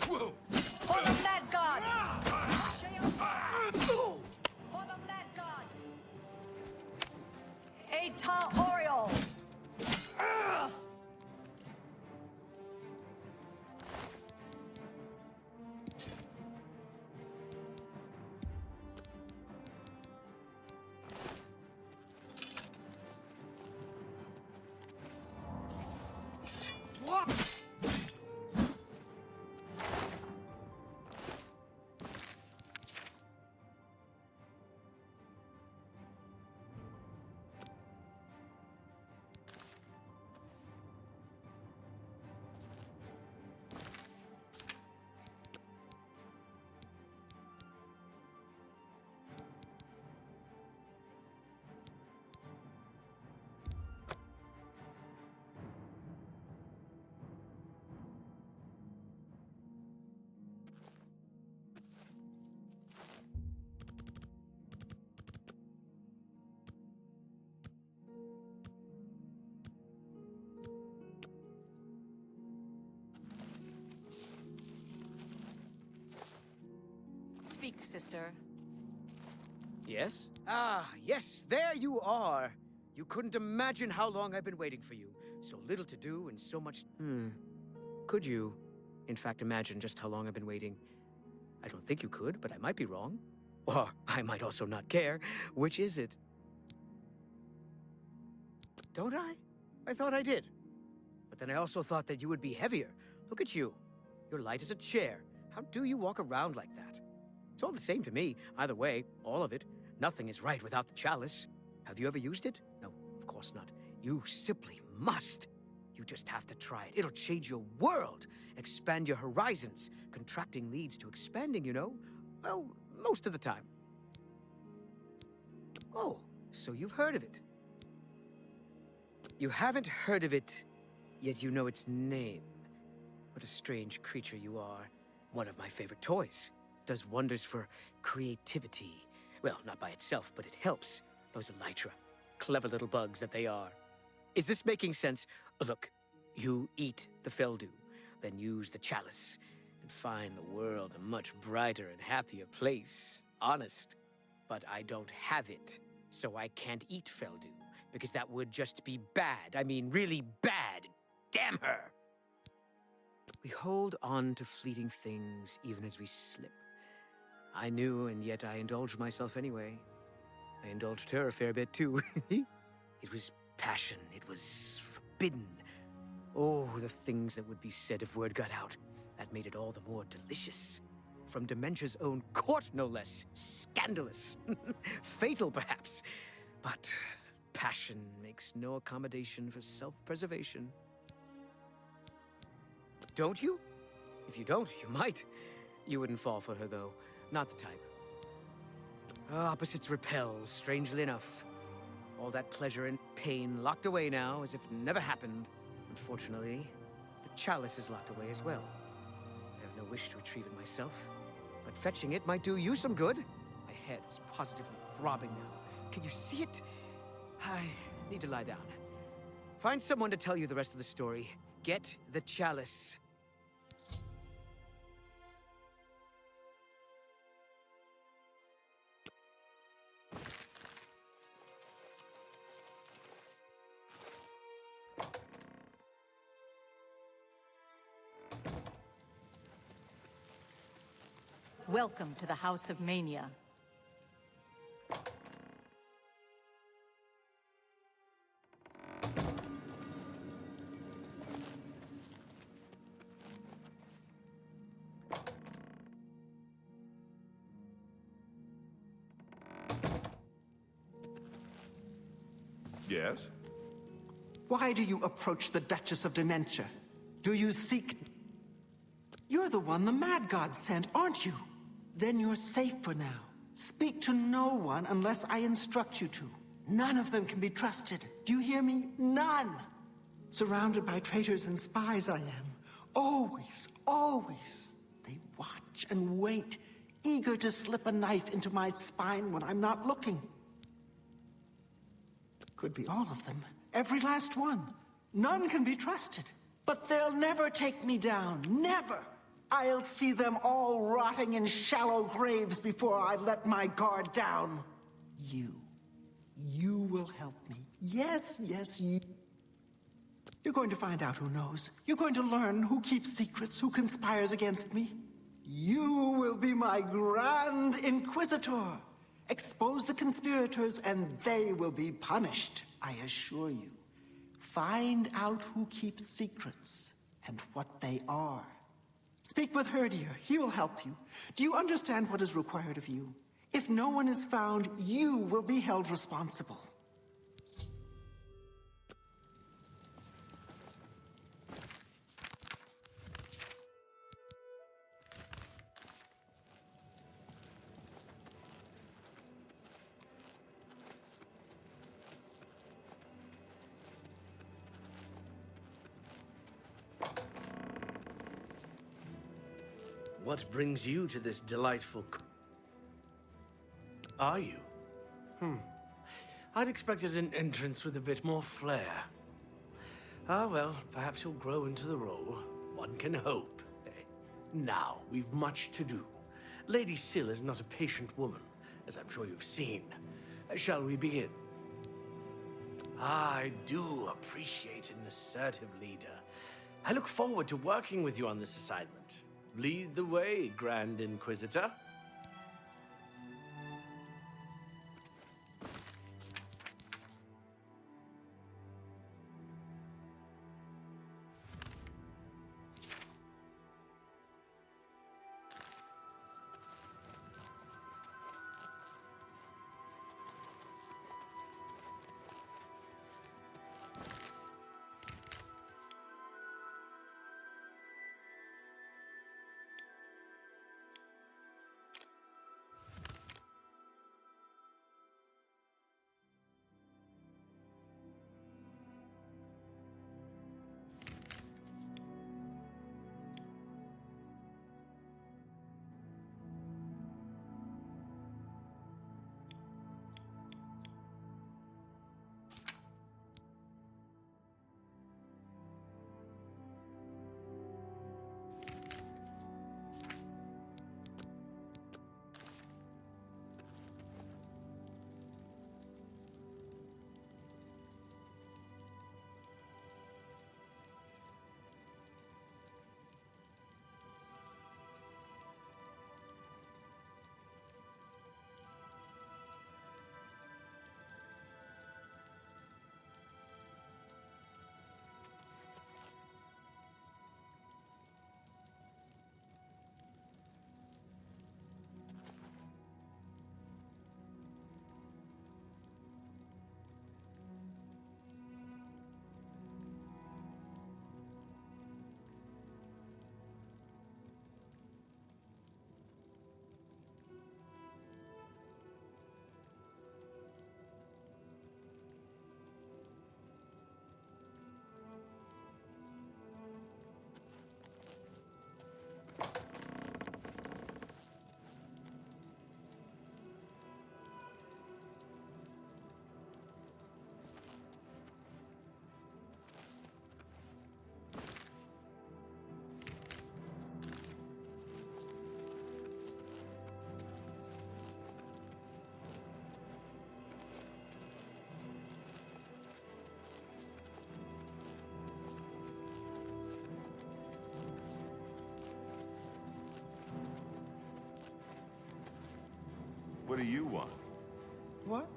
For the Mad God! Sheo Gorath! For the Mad God! Eta Oriole! Speak, sister. Yes? Ah, yes, there you are. You couldn't imagine how long I've been waiting for you. So little to do and so much... Could you, in fact, imagine just how long I've been waiting? I don't think you could, but I might be wrong. Or I might also not care. Which is it? Don't I? I thought I did. But then I also thought that you would be heavier. Look at you. You're light as a chair. How do you walk around like that? It's all the same to me. Either way, all of it. Nothing is right without the chalice. Have you ever used it? No, of course not. You simply must. You just have to try it. It'll change your world. Expand your horizons. Contracting leads to expanding, you know? Well, most of the time. Oh, so you've heard of it. You haven't heard of it, yet you know its name. What a strange creature you are. One of my favorite toys. Does wonders for creativity. Well, not by itself, but it helps. Those elytra. clever little bugs that they are. Is this making sense? Look, you eat the Feldu, then use the chalice, and find the world a much brighter and happier place. Honest. But I don't have it, so I can't eat Feldu, because that would just be bad. I mean, really bad. Damn her! We hold on to fleeting things even as we slip. I knew, and yet I indulged myself anyway. I indulged her a fair bit, too. It was passion. It was forbidden. Oh, the things that would be said if word got out. That made it all the more delicious. From Dementia's own court, no less. Scandalous. Fatal, perhaps. But passion makes no accommodation for self-preservation. Don't you? If you don't, you might. You wouldn't fall for her, though. Not the type. Opposites repel, strangely enough. All that pleasure and pain locked away now, as if it never happened. Unfortunately, the chalice is locked away as well. I have no wish to retrieve it myself, but fetching it might do you some good. My head is positively throbbing now. Can you see it? I need to lie down. Find someone to tell you the rest of the story. Get the chalice. Welcome to the House of Mania. Yes? Why do you approach the Duchess of Dementia? Do you seek... You're the one the Mad God sent, aren't you? Then you're safe for now. Speak to no one unless I instruct you to. None of them can be trusted. Do you hear me? None! Surrounded by traitors and spies I am. Always, always. They watch and wait, eager to slip a knife into my spine when I'm not looking. Could be all of them. Every last one. None can be trusted. But they'll never take me down. Never! I'll see them all rotting in shallow graves before I let my guard down. You will help me. Yes, yes, you. You're going to find out who knows. You're going to learn who keeps secrets, who conspires against me. You will be my Grand Inquisitor. Expose the conspirators and they will be punished, I assure you. Find out who keeps secrets and what they are. Speak with Herdier. He will help you. Do you understand what is required of you? If no one is found, you will be held responsible. What brings you to this delightful... Are you? I'd expected an entrance with a bit more flair. Ah, well, perhaps you'll grow into the role. One can hope. Now, we've much to do. Lady Syl is not a patient woman, as I'm sure you've seen. Shall we begin? I do appreciate an assertive leader. I look forward to working with you on this assignment. Lead the way, Grand Inquisitor. What do you want? What?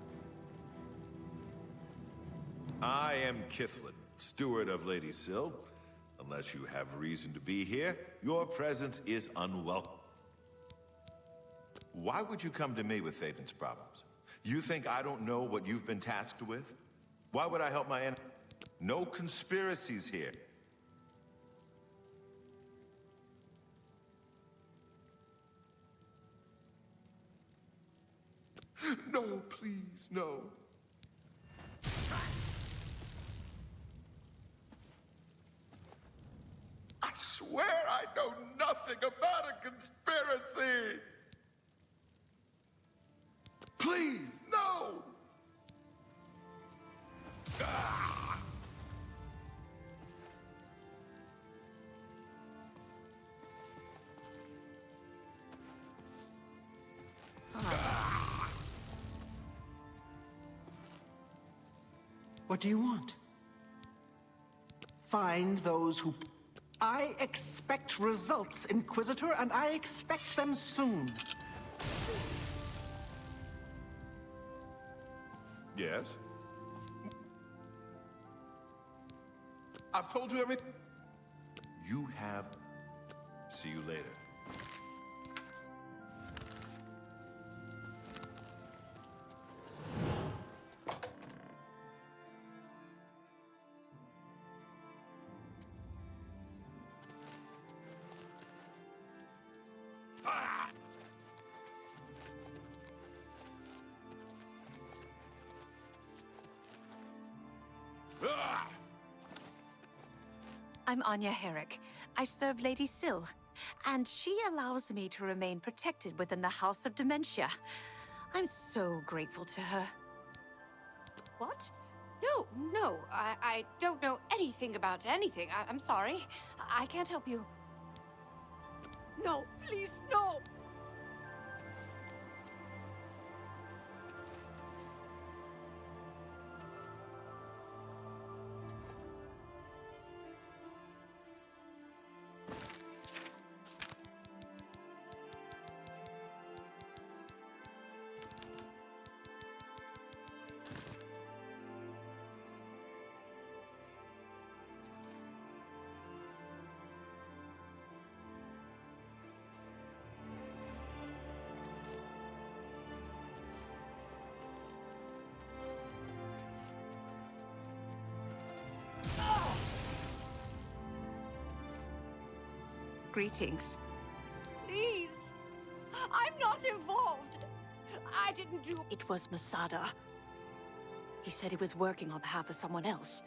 I am Kiflin, steward of Lady Syl. Unless you have reason to be here, your presence is unwelcome. Why would you come to me with Thaden's problems? You think I don't know what you've been tasked with? Why would I help my enemy? No conspiracies here. No, please, no. I swear I know nothing about a conspiracy! Please, no! Ah! What do you want? Find those who... I expect results, Inquisitor, and I expect them soon. Yes? I've told you everything. You have... See you later. I'm Anya Herrick. I serve Lady Syl, and she allows me to remain protected within the House of Dementia. I'm so grateful to her. What? No, I don't know anything about anything. I'm sorry. I can't help you. No, please, no! Greetings. Please! I'm not involved! I didn't do... It was Masada. He said he was working on behalf of someone else.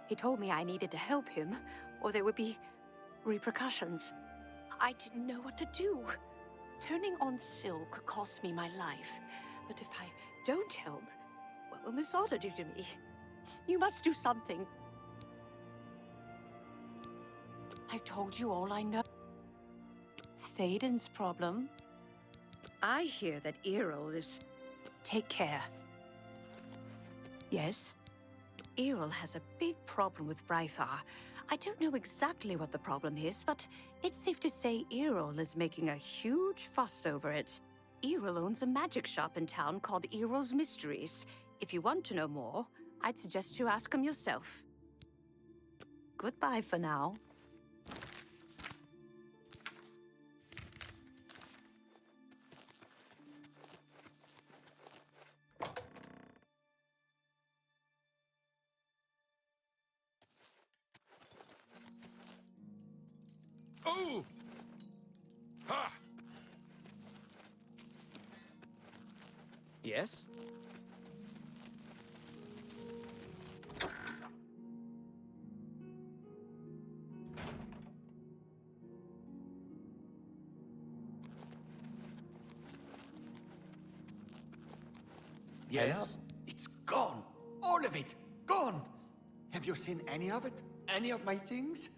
He told me I needed to help him, or there would be repercussions. I didn't know what to do. Turning on Syl could cost me my life. But if I don't help, what will Masada do to me? You must do something. I've told you all I know. Thaden's problem. I hear that Errol is... Take care. Yes? Errol has a big problem with Brythar. I don't know exactly what the problem is, but it's safe to say Errol is making a huge fuss over it. Errol owns a magic shop in town called Errol's Mysteries. If you want to know more, I'd suggest you ask him yourself. Goodbye for now. Oh! Ha! Yes? Yes? It's gone. All of it. Gone. Have you seen any of it? Any of my things?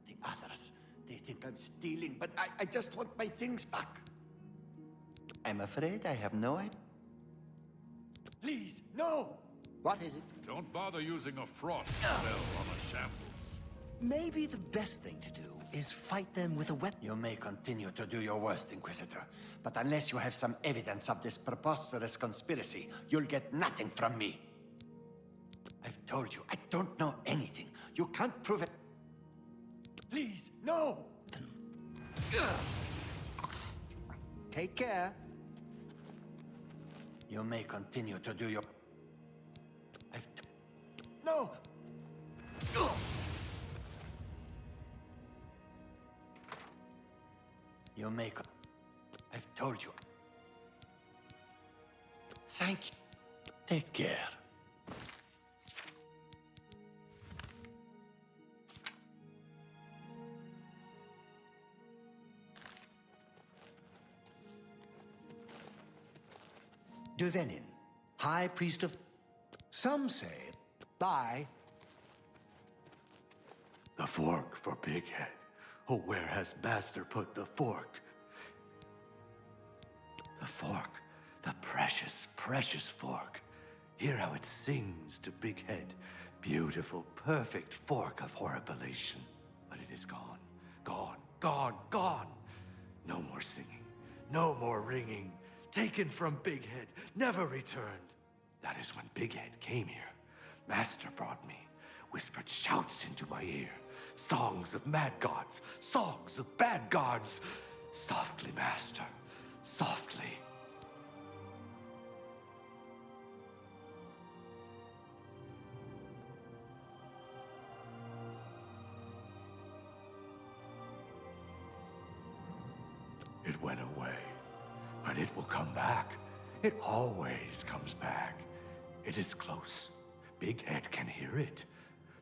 The others, they think I'm stealing, but I just want my things back. I'm afraid I have no idea. Please, no! What is it? Don't bother using a frost spell on a shambles. Maybe the best thing to do is fight them with a weapon. You may continue to do your worst, Inquisitor, but unless you have some evidence of this preposterous conspiracy, you'll get nothing from me. I've told you, I don't know anything. You can't prove it. Please, no! Take care. You may continue to do your... No! You may... I've told you. Thank you. Take care. Duvenin, High Priest of... Some say, by... The fork for Big Head. Oh, where has Master put the fork? The fork. The precious, precious fork. Hear how it sings to Big Head. Beautiful, perfect fork of horribilation. But it is gone. Gone, gone, gone. No more singing. No more ringing. Taken from Big Head. Never returned. That is when Big Head came here. Master brought me. Whispered shouts into my ear. Songs of mad gods. Songs of bad gods. Softly, Master. Softly. It went away, but it will come back. It always comes back. It is close. Big Head can hear it.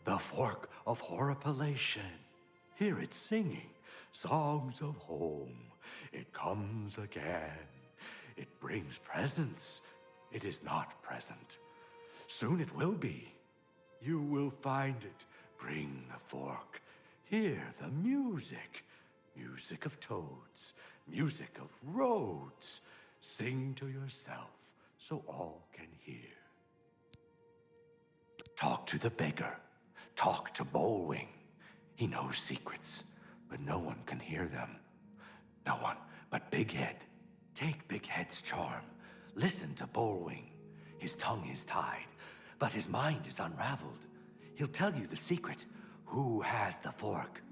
The fork of horripilation. Hear it singing songs of home. It comes again. It brings presents. It is not present. Soon it will be. You will find it. Bring the fork. Hear the music. Music of toads. Music of roads. Sing to yourself so all can hear. Talk to the beggar. Talk to Bullwing. He knows secrets, but no one can hear them. No one but Big Head. Take Big Head's charm. Listen to Bullwing. His tongue is tied, but his mind is unraveled. He'll tell you the secret. Who has the fork?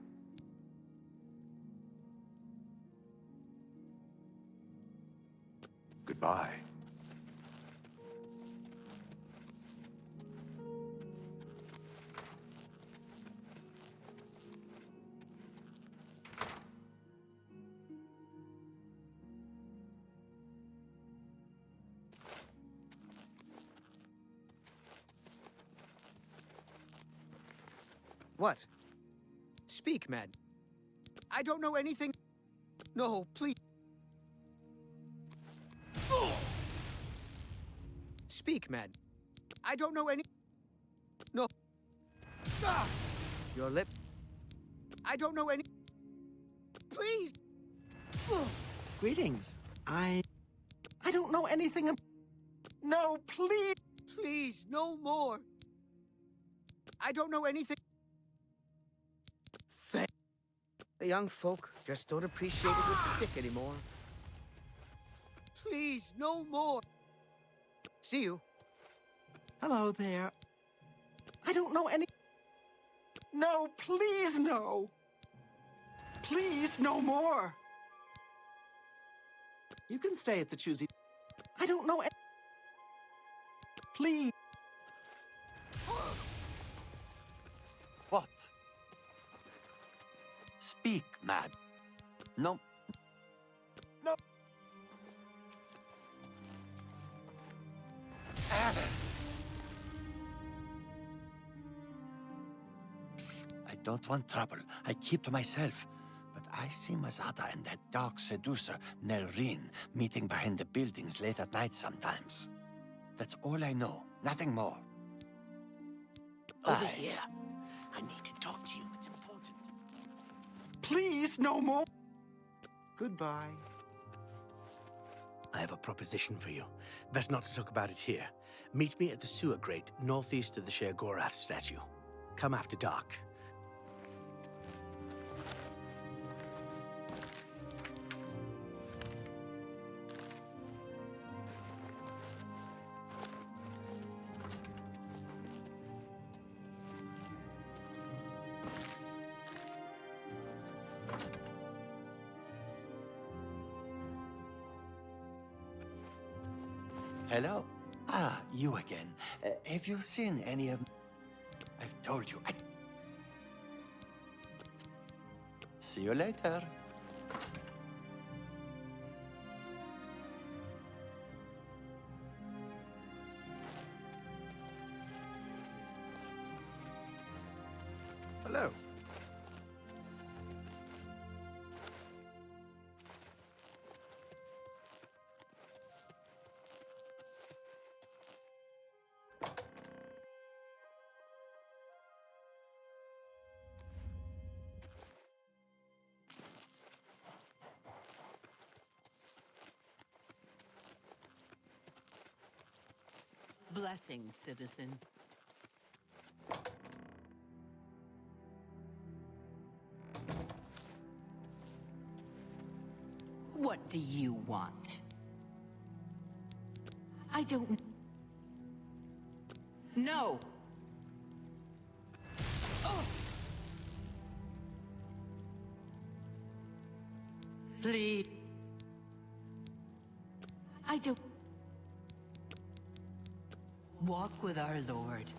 Goodbye. What? Speak, man. I don't know anything. No, please. Speak, man. I don't know any... No. Ah! Your lip. I don't know any... Please! Greetings. I don't know anything No, please! Please, no more! I don't know anything... The young folk just don't appreciate a good stick anymore. Please, no more! See you. Hello there. I don't know any... No, please, no! Please, no more! You can stay at the Choosy... I don't know any... Please. What? Speak, mad. No. No. I don't want trouble. I keep to myself. But I see Mazada and that dark seducer, Nelrine, meeting behind the buildings late at night sometimes. That's all I know. Nothing more. Over Bye. here. I need to talk to you. It's important. Please, no more! Goodbye. I have a proposition for you. Best not to talk about it here. Meet me at the sewer grate, northeast of the Sheogorath statue. Come after dark. Hello? Ah, you again. Have you seen any of... I've told you, See you later. Hello. Blessings, citizen. What do you want? I don't... No! Oh! Please. I don't... Walk with our Lord.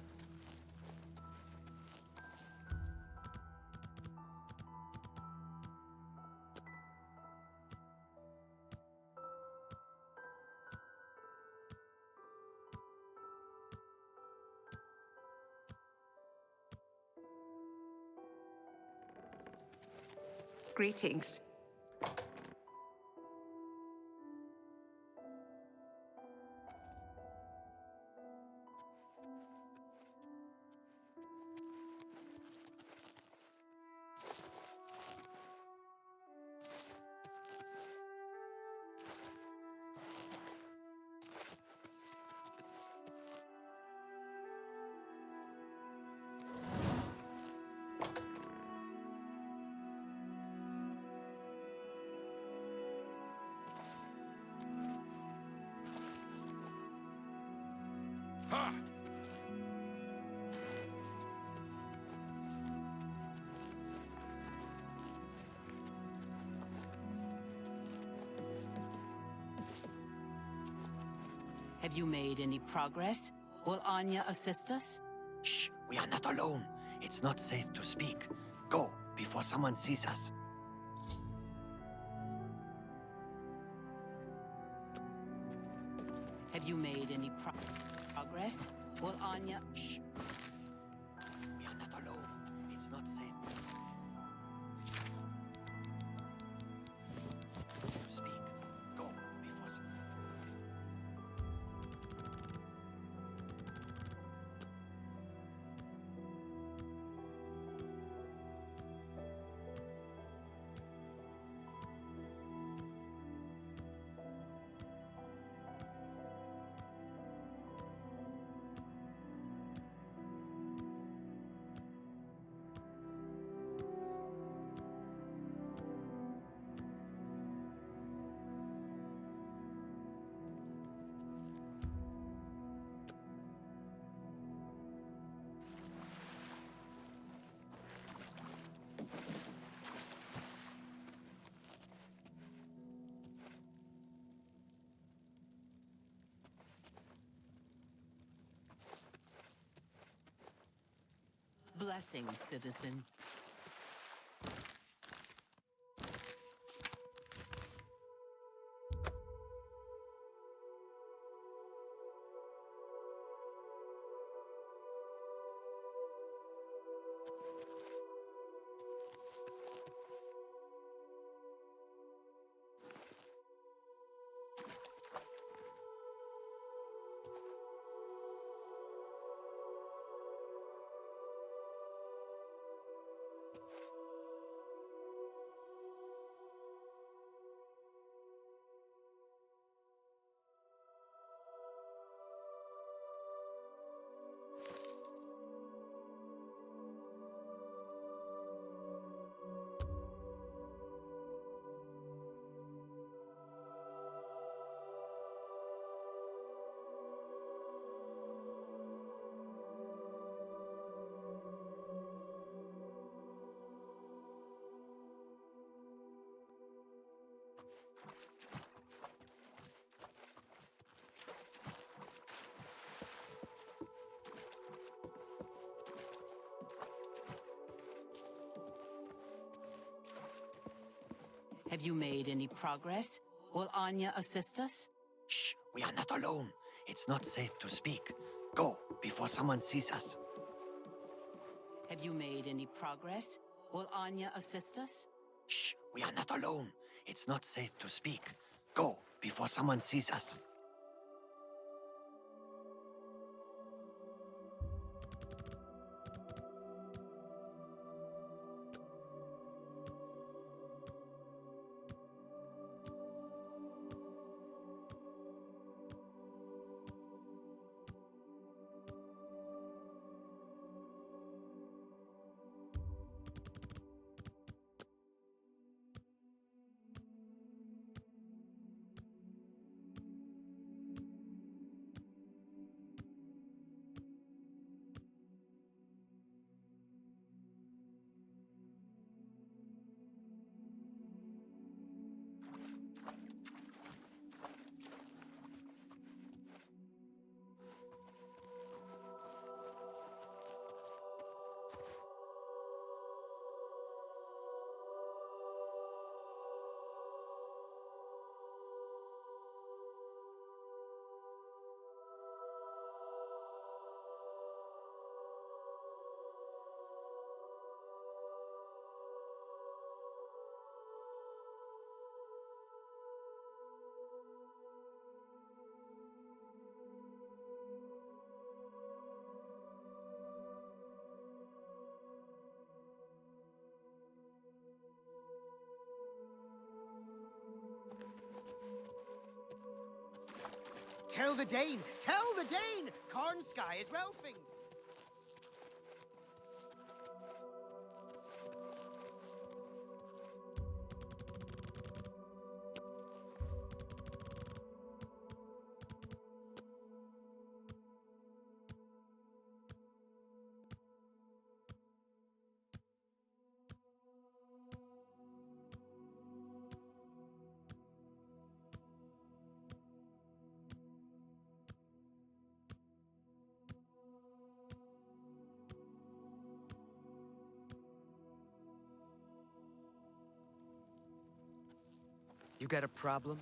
Greetings. Ha! Have you made any progress? Will Anya assist us? Shh, we are not alone. It's not safe to speak. Go, before someone sees us. Have you made any progress? Will Anya... Shh. We are not alone. It's not safe to speak. Go, before Blessings, citizen. Have you made any progress? Will Anya assist us? Shh, we are not alone. It's not safe to speak. Go, before someone sees us. Have you made any progress? Will Anya assist us? Shh, we are not alone. It's not safe to speak. Go, before someone sees us. Tell the Dane! Tell the Dane! Cornsky is Ralphing! You got a problem?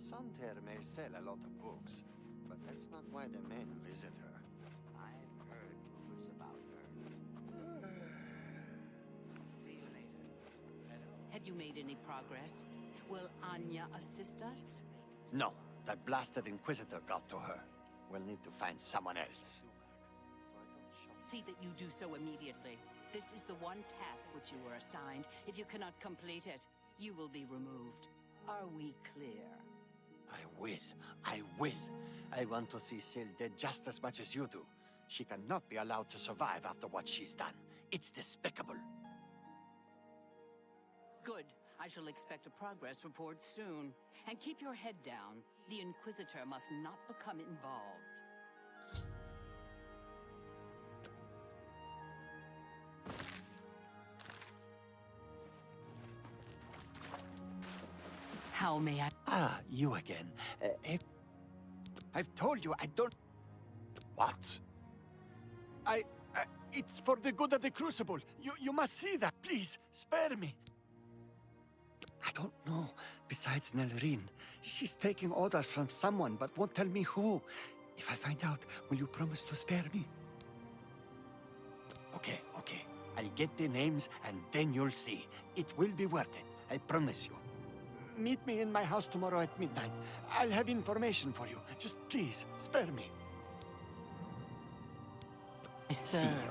Santer may sell a lot of books, but that's not why the men visit her. I've heard rumors about her. See you later. Have you made any progress? Will Anya assist us? No, that blasted Inquisitor got to her. We'll need to find someone else. See that you do so immediately. This is the one task which you were assigned. If you cannot complete it, you will be removed. Are we clear? I will. I will. I want to see Syl dead just as much as you do. She cannot be allowed to survive after what she's done. It's despicable. Good. I shall expect a progress report soon. And keep your head down. The Inquisitor must not become involved. How may I... Ah, you again. I've told you I don't... What? It's for the good of the Crucible. You must see that. Please, spare me. I don't know. Besides Nelrine, she's taking orders from someone, but won't tell me who. If I find out, will you promise to spare me? Okay. I'll get the names, and then you'll see. It will be worth it, I promise you. Meet me in my house tomorrow at midnight. I'll have information for you. Just please, spare me. See you.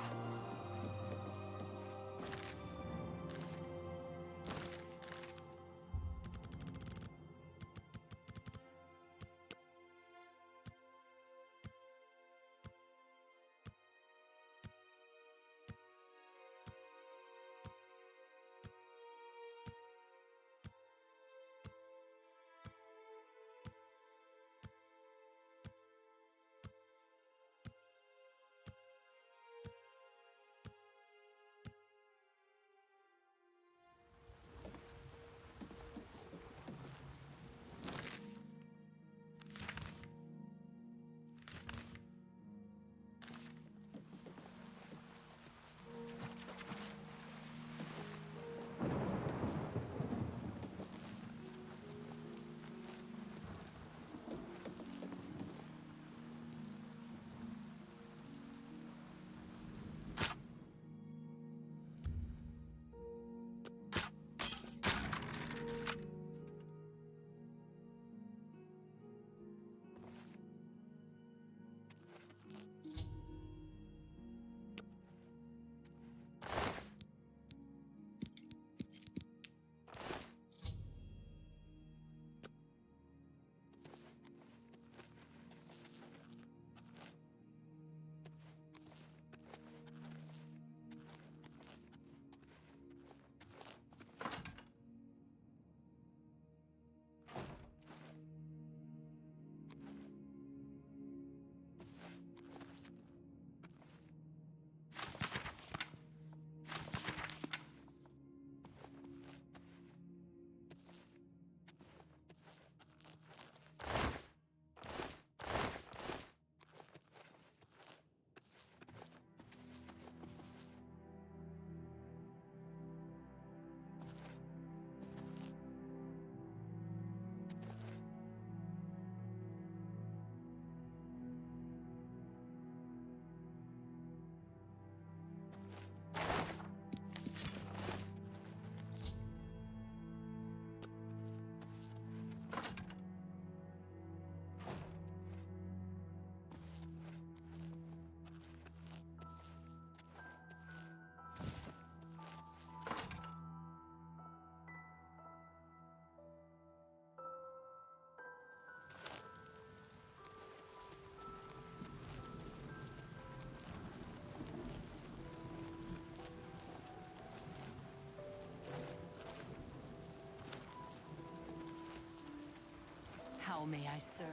How may I serve?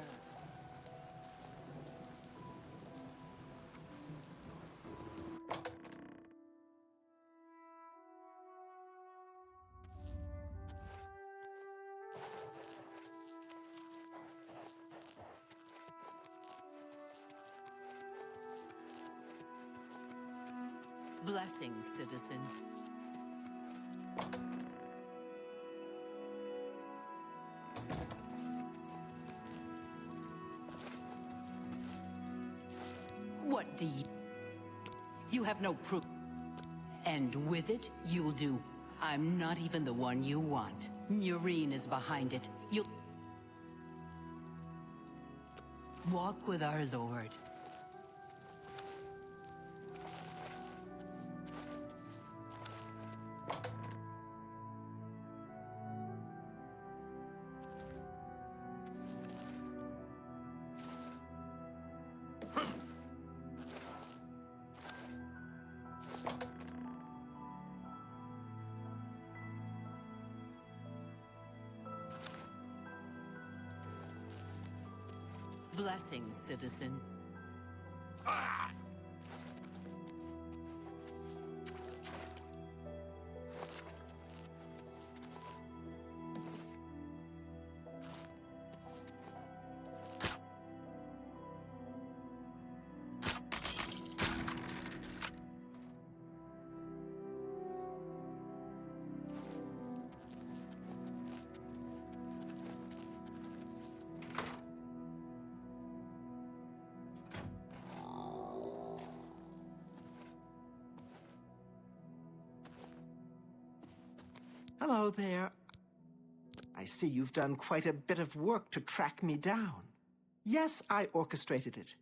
Blessings, citizen. What do you... You have no proof. And with it, you'll do. I'm not even the one you want. Nurine is behind it. You'll... Walk with our Lord. Blessings, citizen. Hello there. I see you've done quite a bit of work to track me down. Yes, I orchestrated it.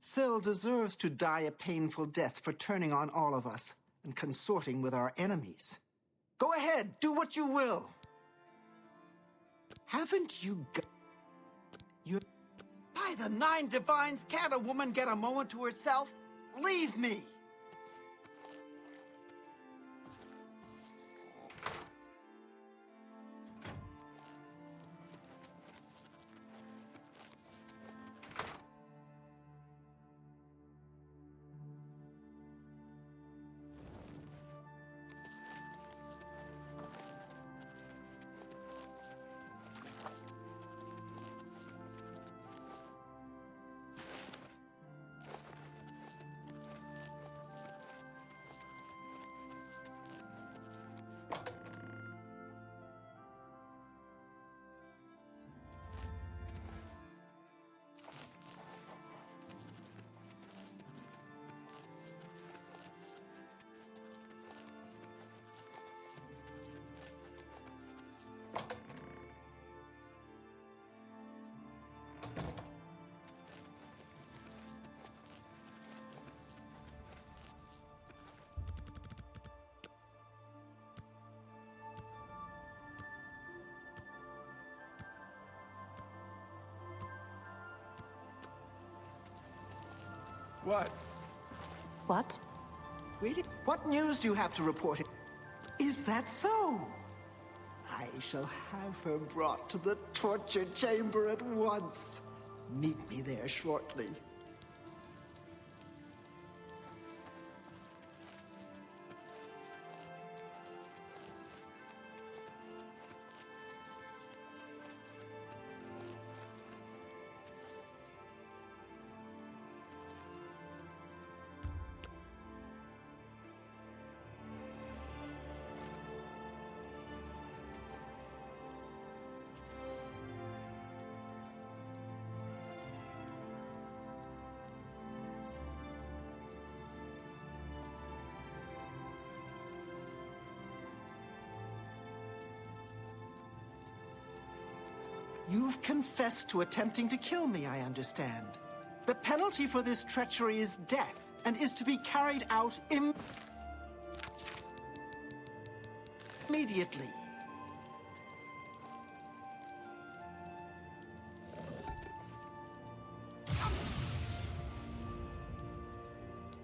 Syl deserves to die a painful death for turning on all of us and consorting with our enemies. Go ahead, do what you will. Haven't you got... By the 9 divines, can't a woman get a moment to herself? Leave me! What? What? What news do you have to report? Is that so? I shall have her brought to the torture chamber at once. Meet me there shortly. You've confessed to attempting to kill me, I understand. The penalty for this treachery is death, and is to be carried out immediately.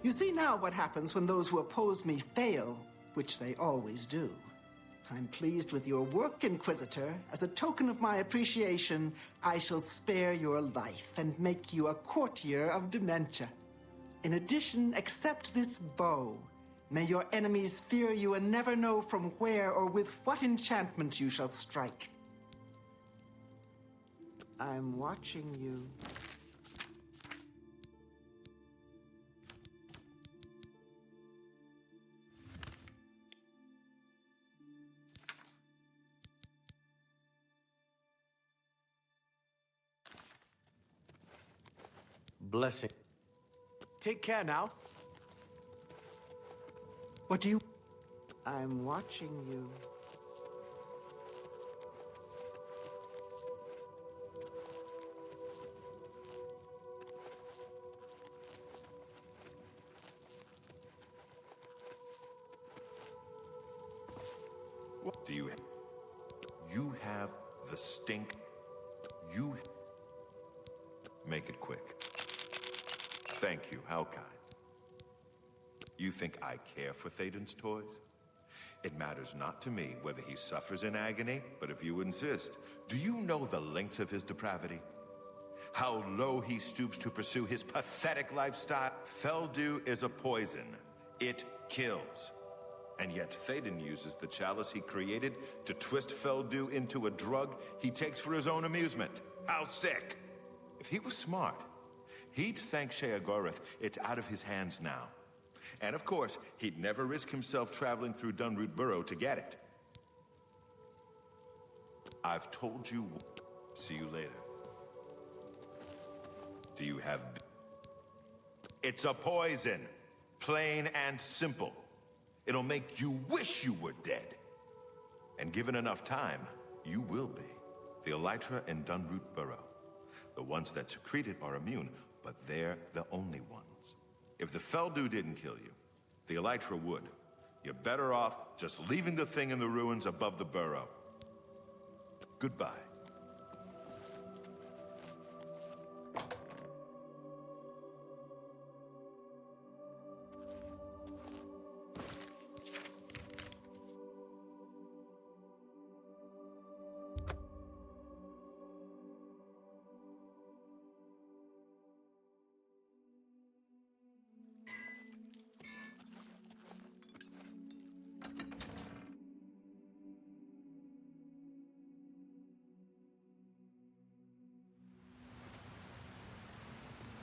You see now what happens when those who oppose me fail, which they always do. I'm pleased with your work, Inquisitor. As a token of my appreciation, I shall spare your life and make you a courtier of dementia. In addition, accept this bow. May your enemies fear you and never know from where or with what enchantment you shall strike. I'm watching you. Blessing. Take care now. What do you... I'm watching you. What do you have? You have the stink. You make it quick. Thank you, how kind. You think I care for Thaden's toys? It matters not to me whether he suffers in agony, but if you insist, do you know the lengths of his depravity? How low he stoops to pursue his pathetic lifestyle? Feldew is a poison. It kills. And yet Thaden uses the chalice he created to twist Feldew into a drug he takes for his own amusement. How sick! If he was smart, he'd thank Sheogorath it's out of his hands now. And of course, he'd never risk himself traveling through Dunroot Burrow to get it. I've told you. See you later. Do you have... It's a poison. Plain and simple. It'll make you wish you were dead. And given enough time, you will be. The elytra and Dunroot burrow. The ones that secrete it are immune, but they're the only ones. If the Feldu didn't kill you, the elytra would. You're better off just leaving the thing in the ruins above the burrow. Goodbye.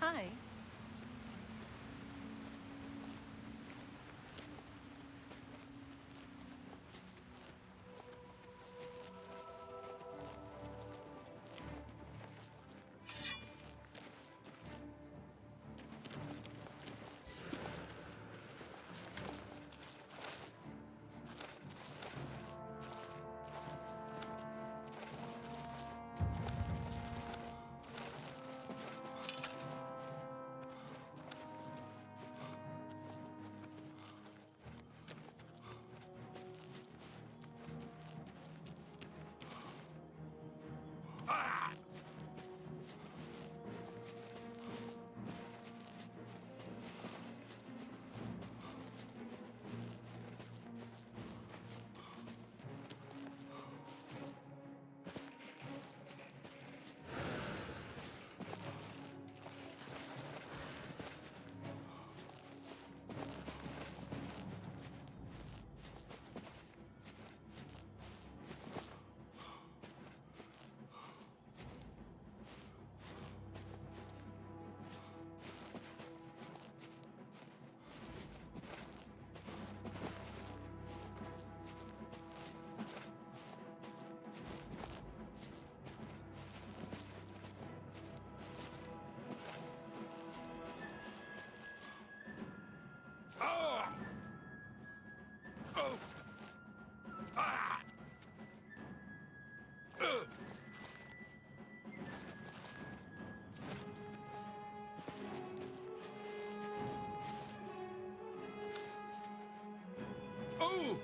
Hi. Oh!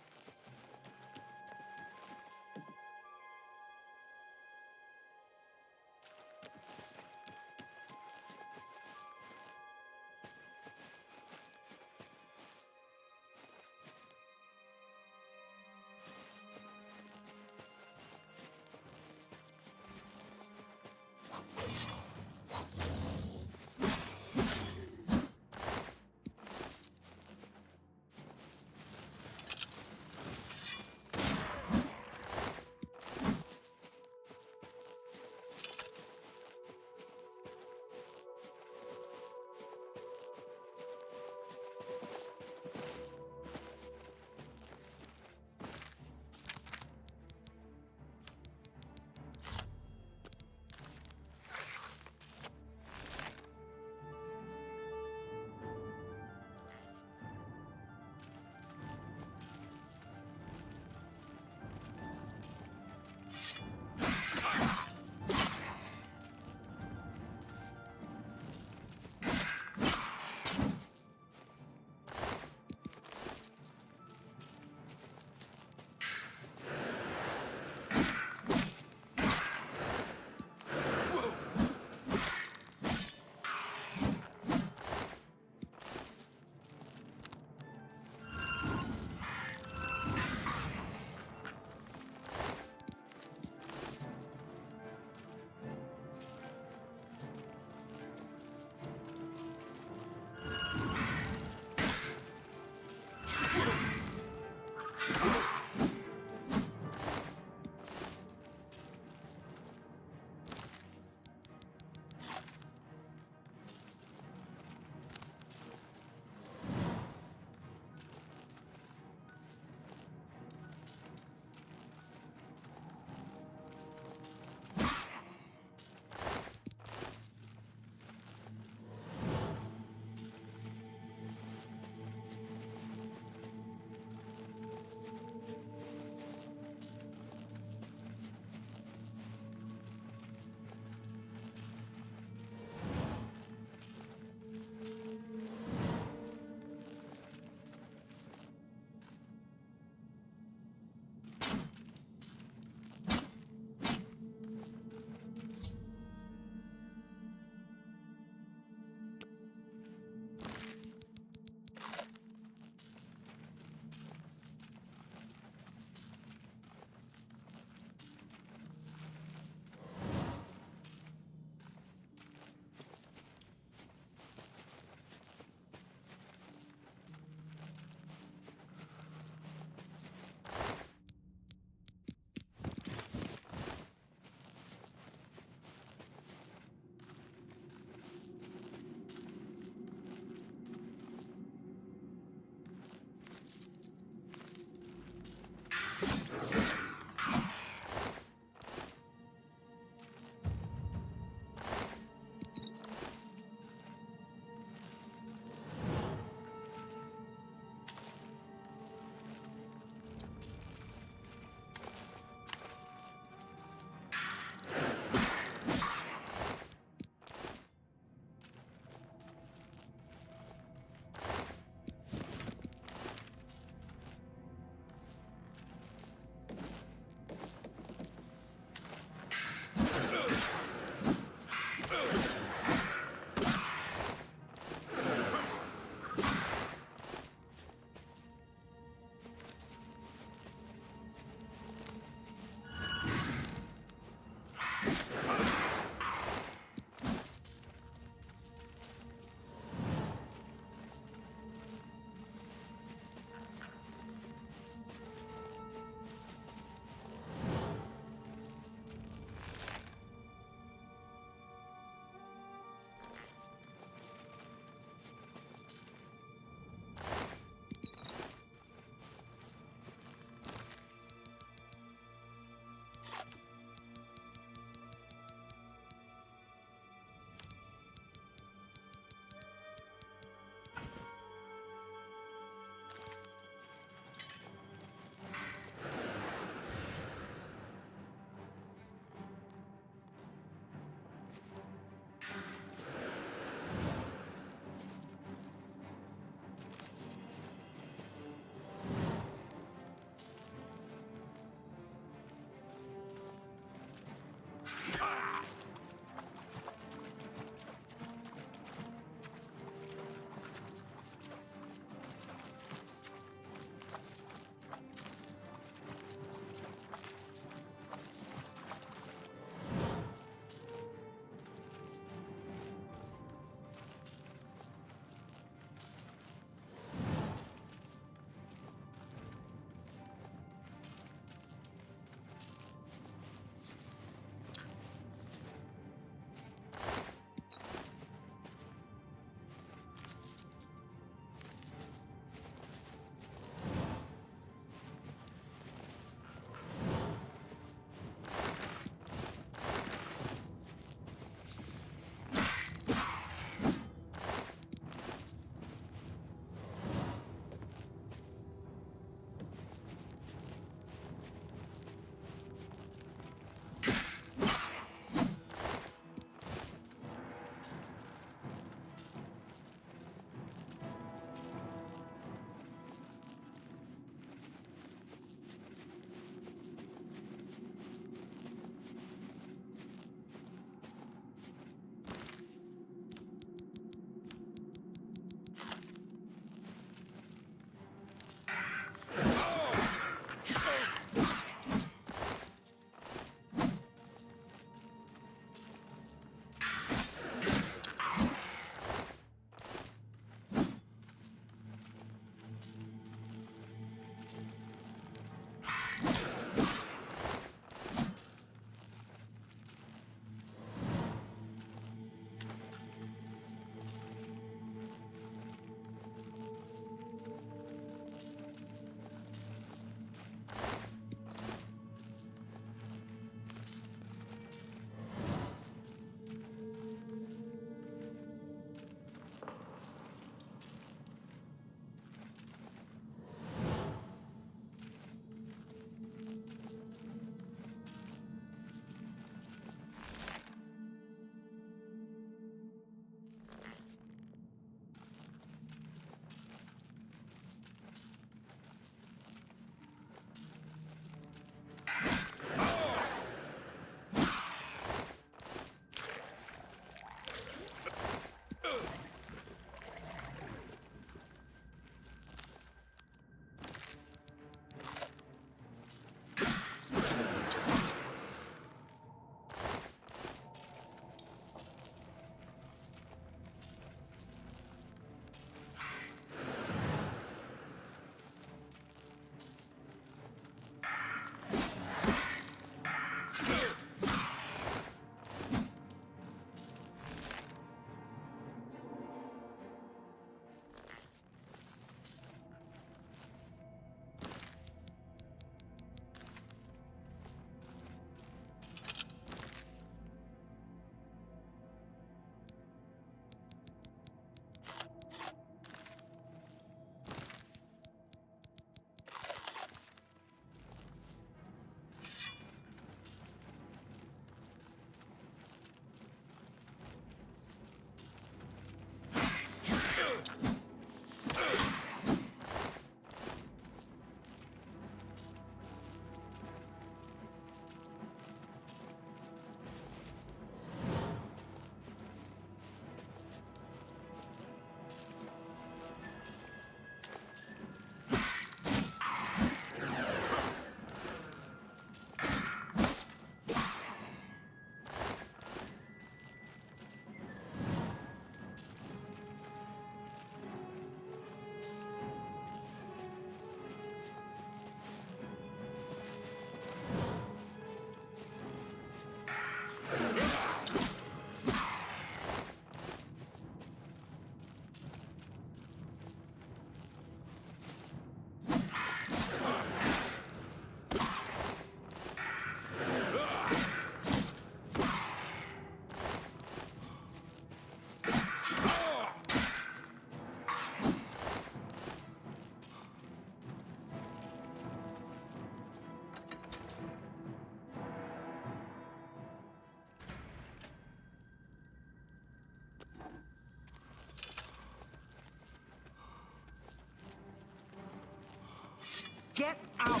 Get out!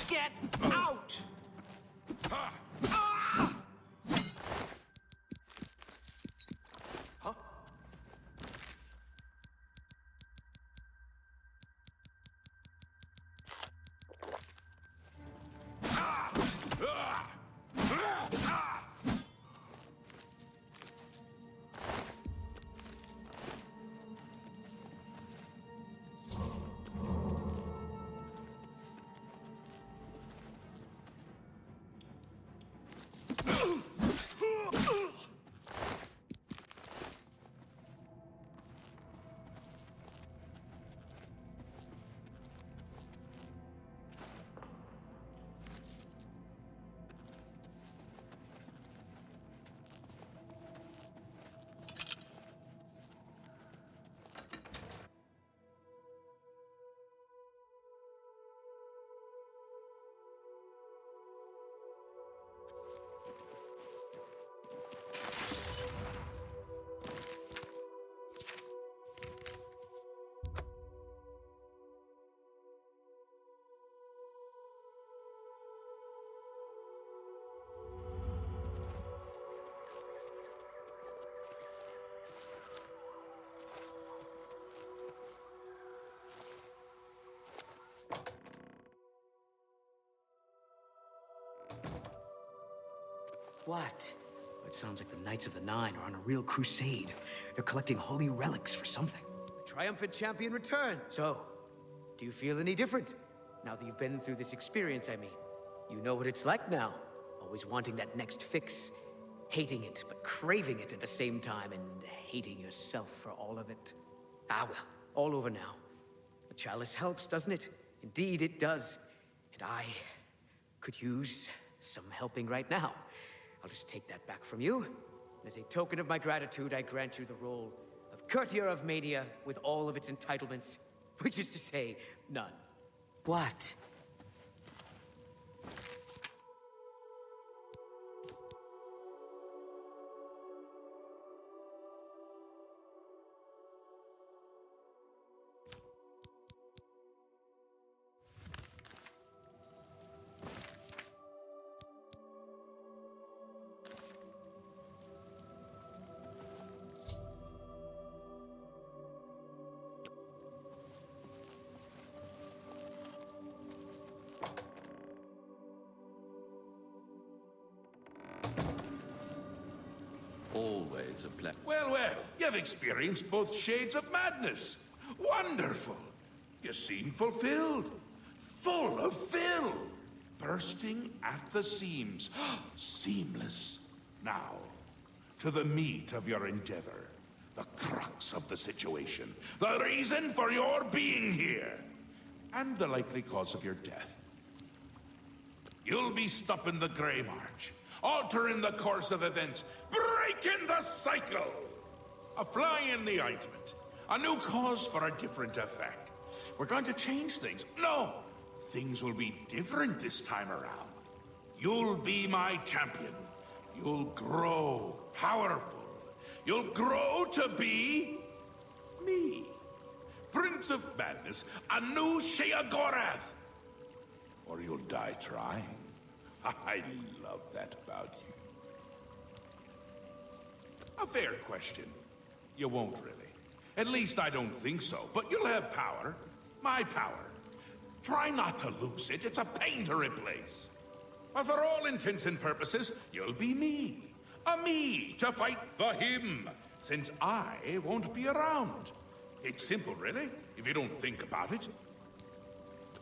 Get out! Ha! Ah! Huh? What? It sounds like the Knights of the Nine are on a real crusade. They're collecting holy relics for something. The triumphant champion returned. So, do you feel any different? Now that you've been through this experience, I mean. You know what it's like now. Always wanting that next fix. Hating it, but craving it at the same time, and hating yourself for all of it. Ah well, all over now. The chalice helps, doesn't it? Indeed it does. And I could use some helping right now. I'll just take that back from you. And as a token of my gratitude, I grant you the role of Courtier of Mania with all of its entitlements, which is to say, none. What? Always a pleasure. Well, well, you've experienced both shades of madness. Wonderful. You seem fulfilled. Full of fill. Bursting at the seams. Seamless. Now, to the meat of your endeavor. The crux of the situation. The reason for your being here. And the likely cause of your death. You'll be stopping the Grey March. Altering the course of events. Breaking the cycle. A fly in the ointment. A new cause for a different effect. We're going to change things. No! Things will be different this time around. You'll be my champion. You'll grow powerful. You'll grow to be... me. Prince of Madness, a new Sheogorath. Or you'll die trying. I love that about you. A fair question. You won't really. At least I don't think so. But you'll have power. My power. Try not to lose it. It's a pain to replace. But for all intents and purposes, you'll be me. A me to fight the him. Since I won't be around. It's simple, really, if you don't think about it.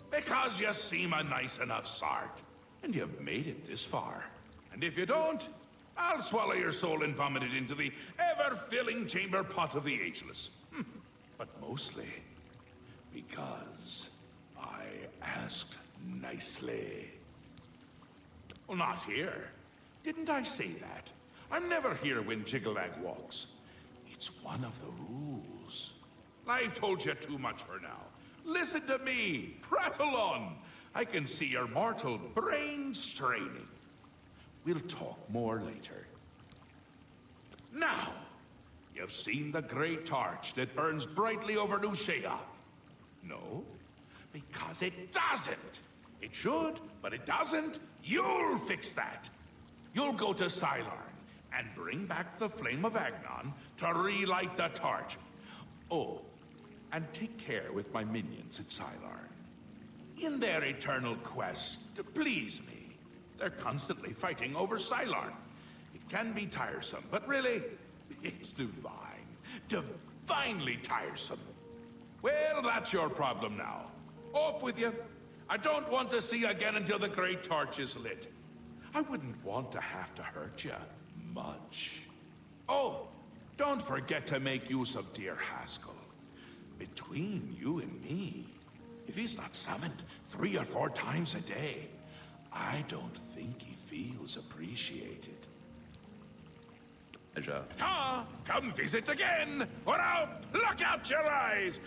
Because you seem a nice enough sort. And you've made it this far. And if you don't, I'll swallow your soul and vomit it into the ever-filling chamber pot of the ageless. But mostly because I asked nicely. Well, not here. Didn't I say that? I'm never here when Jiggalag walks. It's one of the rules. I've told you too much for now. Listen to me. Prattle on. I can see your mortal brain straining. We'll talk more later. Now, you've seen the great torch that burns brightly over New Sheoth. No? Because Because it doesn't. It should, but it doesn't. You'll fix that. You'll go to Sylarn and bring back the Flame of Agnon to relight the torch. Oh, and take care with my minions at Sylarn. In their eternal quest to please me, they're constantly fighting over Sylarn. It can be tiresome, but really, it's divine. Divinely tiresome. Well, that's your problem now. Off with you. I don't want to see you again until the Great Torch is lit. I wouldn't want to have to hurt you much. Oh, don't forget to make use of dear Haskell. Between you and me, if he's not summoned 3 or 4 times a day, I don't think he feels appreciated. Come visit again, or I'll pluck out your eyes!